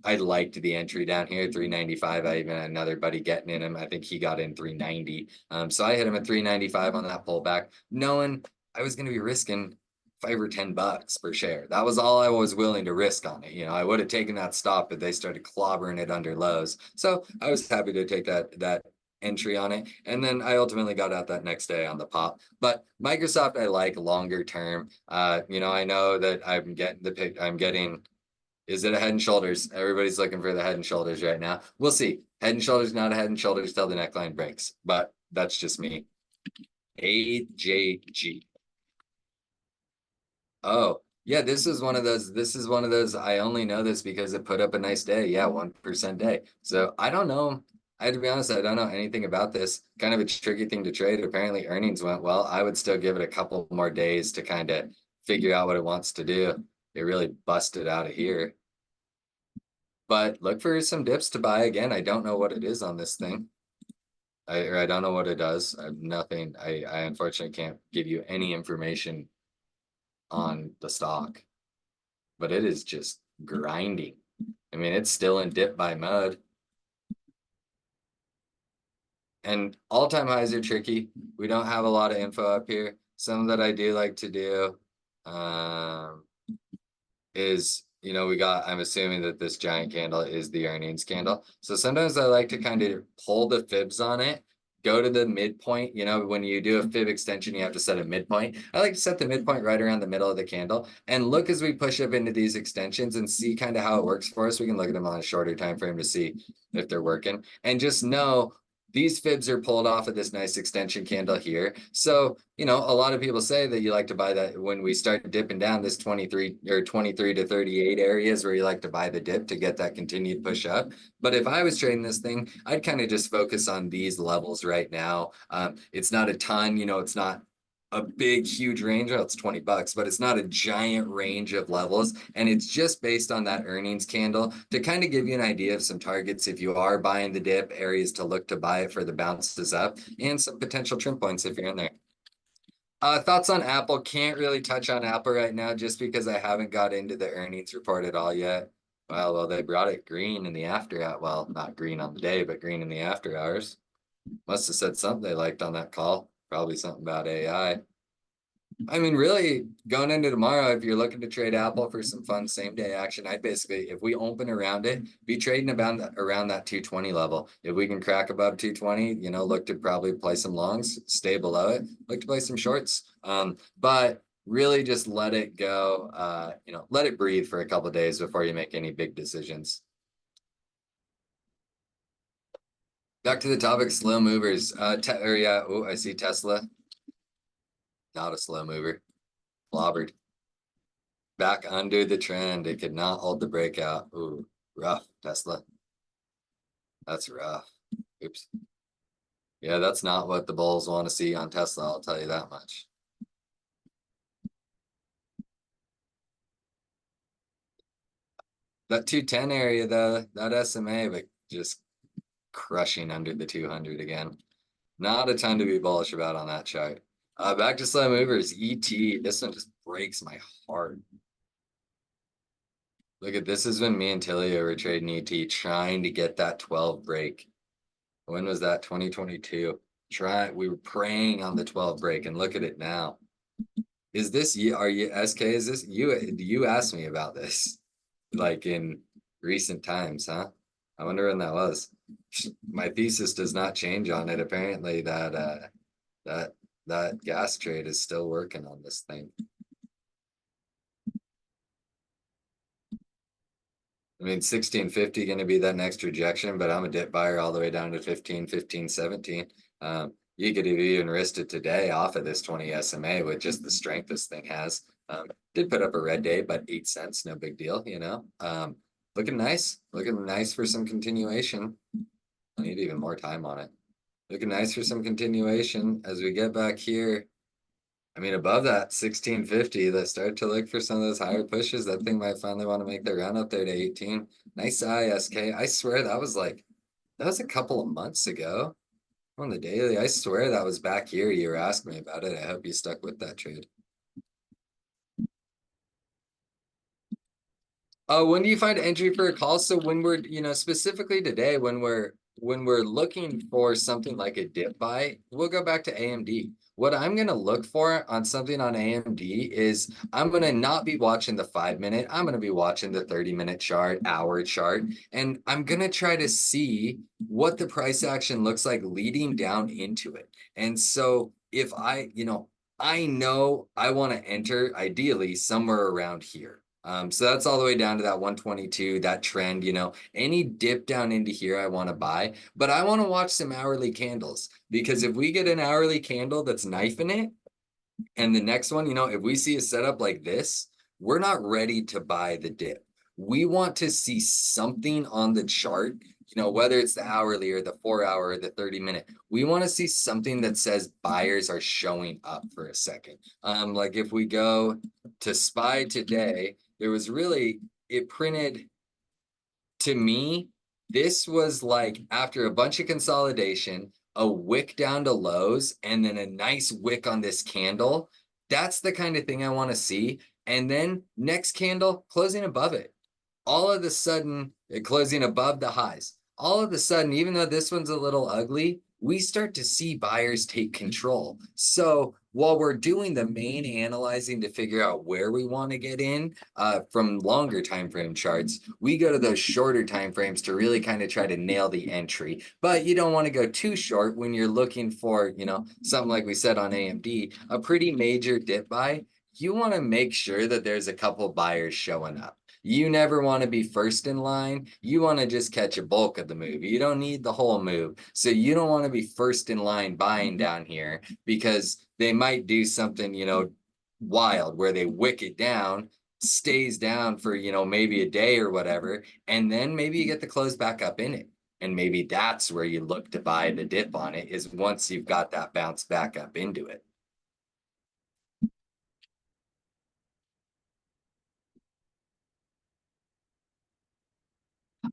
I liked the entry down here, 395. I even had another buddy getting in him. I think he got in 390. So I hit him at 395 on that pullback, knowing I was going to be risking $5 or $10 per share. That was all I was willing to risk on it. I would have taken that stop, but they started clobbering it under lows. So I was happy to take that entry on it. And then I ultimately got out that next day on the pop. But Microsoft, I like longer term. I know that I'm getting, is it a Head and Shoulders? Everybody's looking for the Head and Shoulders right now. We'll see. Head and Shoulders, not a Head and Shoulders till the neckline breaks. But that's just me. AJG. Oh, yeah, this is one of those. I only know this because it put up a nice day. Yeah, 1% day. So I don't know. I have to be honest, I don't know anything about this. Kind of a tricky thing to trade. Apparently earnings went well. I would still give it a couple more days to kind of figure out what it wants to do. It really busted out of here. But look for some dips to buy again. I don't know what it is on this thing. I don't know what it does. I have nothing. I unfortunately can't give you any information on the stock, but it is just grinding. I mean, it's still in dip by mode. And all-time highs are tricky. We don't have a lot of info up here. Some that I do like to do is, I'm assuming that this giant candle is the earnings candle. So sometimes I like to kind of pull the fibs on it, go to the midpoint. When you do a fib extension, you have to set a midpoint. I like to set the midpoint right around the middle of the candle and look as we push up into these extensions and see kind of how it works for us. We can look at them on a shorter time frame to see if they're working. And just know these fibs are pulled off of this nice extension candle here. So, a lot of people say that you like to buy that when we start dipping down this 23 or 23 to 38 areas where you like to buy the dip to get that continued push up. But if I was trading this thing, I'd kind of just focus on these levels right now. It's not a ton, it's not a big, huge range. Well, it's $20, but it's not a giant range of levels. And it's just based on that earnings candle to kind of give you an idea of some targets if you are buying the dip, areas to look to buy it for the bounces up, and some potential trim points if you're in there. Thoughts on Apple? Can't really touch on Apple right now just because I haven't got into the earnings report at all yet. Well, they brought it green in the after hour. Well, not green on the day, but green in the after hours. Must have said something they liked on that call. Probably something about AI. I mean, really, going into tomorrow, if you're looking to trade Apple for some fun same day action, I'd basically, if we open around it, be trading around that 220 level. If we can crack above 220, look to probably play some longs, stay below it, look to play some shorts. But really just let it go, let it breathe for a couple of days before you make any big decisions. Back to the topic, slow movers. I see Tesla. Not a slow mover. Clobbered. Back under the trend. It could not hold the breakout. Ooh, rough, Tesla. That's rough. Oops. Yeah, that's not what the bulls want to see on Tesla, I'll tell you that much. That 210 area, though, that SMA, but just crushing under the 200 again. Not a ton to be bullish about on that chart. Back to slow movers, ET. This one just breaks my heart. Look at this is when me and Tilly were trading ET trying to get that 12 break. When was that? 2022. We were praying on the 12 break and look at it now. Is this you? Are you SK? Is this you? You asked me about this like in recent times, huh? I wonder when that was. My thesis does not change on it. Apparently that that gas trade is still working on this thing. I mean, 1650 going to be that next rejection, but I'm a dip buyer all the way down to 15, 15, 17. You could have even risked it today off of this 20 SMA with just the strength this thing has. Did put up a red day, but 8 cents, no big deal, you know. Looking nice for some continuation. I need even more time on it. Looking nice for some continuation as we get back here. I mean, above that 1650, let's start to look for some of those higher pushes. That thing might finally want to make their run up there to 18. Nice ISK. I swear that was a couple of months ago on the daily. I swear that was back here. You were asking me about it. I hope you stuck with that trade. When do you find entry for a call? So when we're, specifically today, when we're looking for something like a dip buy, we'll go back to AMD. What I'm gonna look for on something on AMD is I'm gonna not be watching the 5 minute, I'm gonna be watching the 30-minute chart, hour chart, and I'm gonna try to see what the price action looks like leading down into it. And so if I know I want to enter ideally somewhere around here. So that's all the way down to that 122, that trend, any dip down into here, I want to buy, but I want to watch some hourly candles because if we get an hourly candle that's knifing it, and the next one, if we see a setup like this, we're not ready to buy the dip. We want to see something on the chart, whether it's the hourly or the 4 hour or the 30-minute. We want to see something that says buyers are showing up for a second. Like if we go to SPY today, there was really, it printed to me, this was like after a bunch of consolidation, a wick down to lows, and then a nice wick on this candle. That's the kind of thing I want to see. And then next candle closing above it. All of a sudden, closing above the highs. All of a sudden, even though this one's a little ugly, we start to see buyers take control. So while we're doing the main analyzing to figure out where we want to get in from longer time frame charts, we go to those shorter time frames to really kind of try to nail the entry. But you don't want to go too short when you're looking for, something like we said on AMD, a pretty major dip buy. You want to make sure that there's a couple buyers showing up. You never want to be first in line. You want to just catch a bulk of the move. You don't need the whole move. So you don't want to be first in line buying down here because they might do something, wild where they wick it down, stays down for, maybe a day or whatever. And then maybe you get the close back up in it. And maybe that's where you look to buy the dip on it is once you've got that bounce back up into it.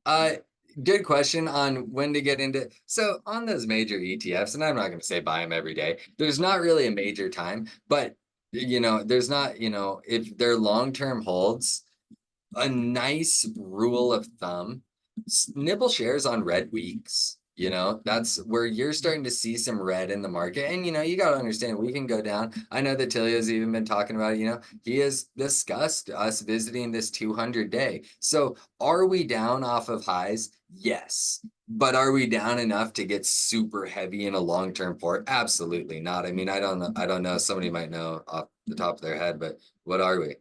Uh, Good question on when to get into. So on those major ETFs, and I'm not going to say buy them every day. There's not really a major time, but there's not, if they're long-term holds, a nice rule of thumb, nibble shares on red weeks. That's where you're starting to see some red in the market. And, you got to understand we can go down. I know that Tilio's even been talking about, he has discussed us visiting this 200 day. So are we down off of highs? Yes. But are we down enough to get super heavy in a long-term port? Absolutely not. I mean, I don't know. I don't know. Somebody might know off the top of their head, but what are we?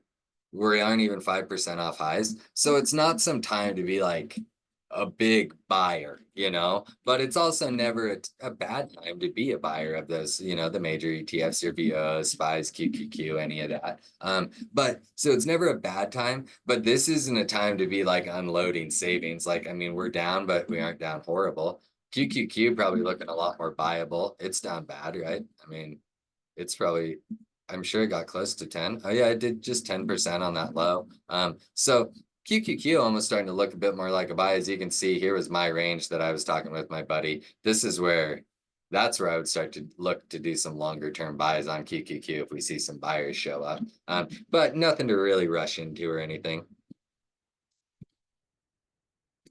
We aren't even 5% off highs. So it's not some time to be like a big buyer, but it's also never a bad time to be a buyer of those, the major ETFs, your VOs, SPYs, QQQ, any of that. But so it's never a bad time, but this isn't a time to be like unloading savings. Like, I mean, we're down, but we aren't down horrible. QQQ probably looking a lot more buyable. It's down bad, right? I mean, it's probably I'm sure it got close to 10. Oh yeah, it did just 10% on that low. So QQQ almost starting to look a bit more like a buy. As you can see, here was my range that I was talking with my buddy. That's where I would start to look to do some longer term buys on QQQ if we see some buyers show up. But nothing to really rush into or anything.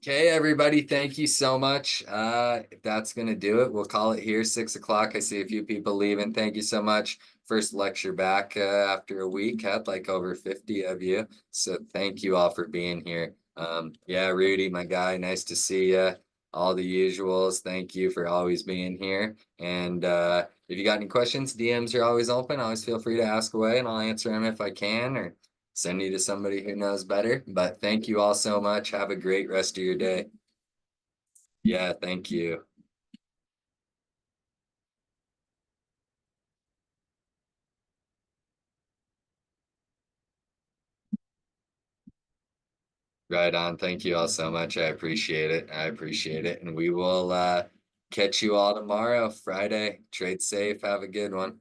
Okay, everybody, thank you so much. That's gonna do it. We'll call it here, 6 o'clock. I see a few people leaving. Thank you so much. First lecture back after a week. Had like over 50 of you. So thank you all for being here. Yeah, Rudy, my guy, nice to see you. All the usuals. Thank you for always being here. And if you got any questions, DMs are always open. Always feel free to ask away and I'll answer them if I can, or send you to somebody who knows better. But thank you all so much. Have a great rest of your day. Yeah, thank you. Right on. Thank you all so much. I appreciate it. I appreciate it. And we will catch you all tomorrow, Friday. Trade safe. Have a good one.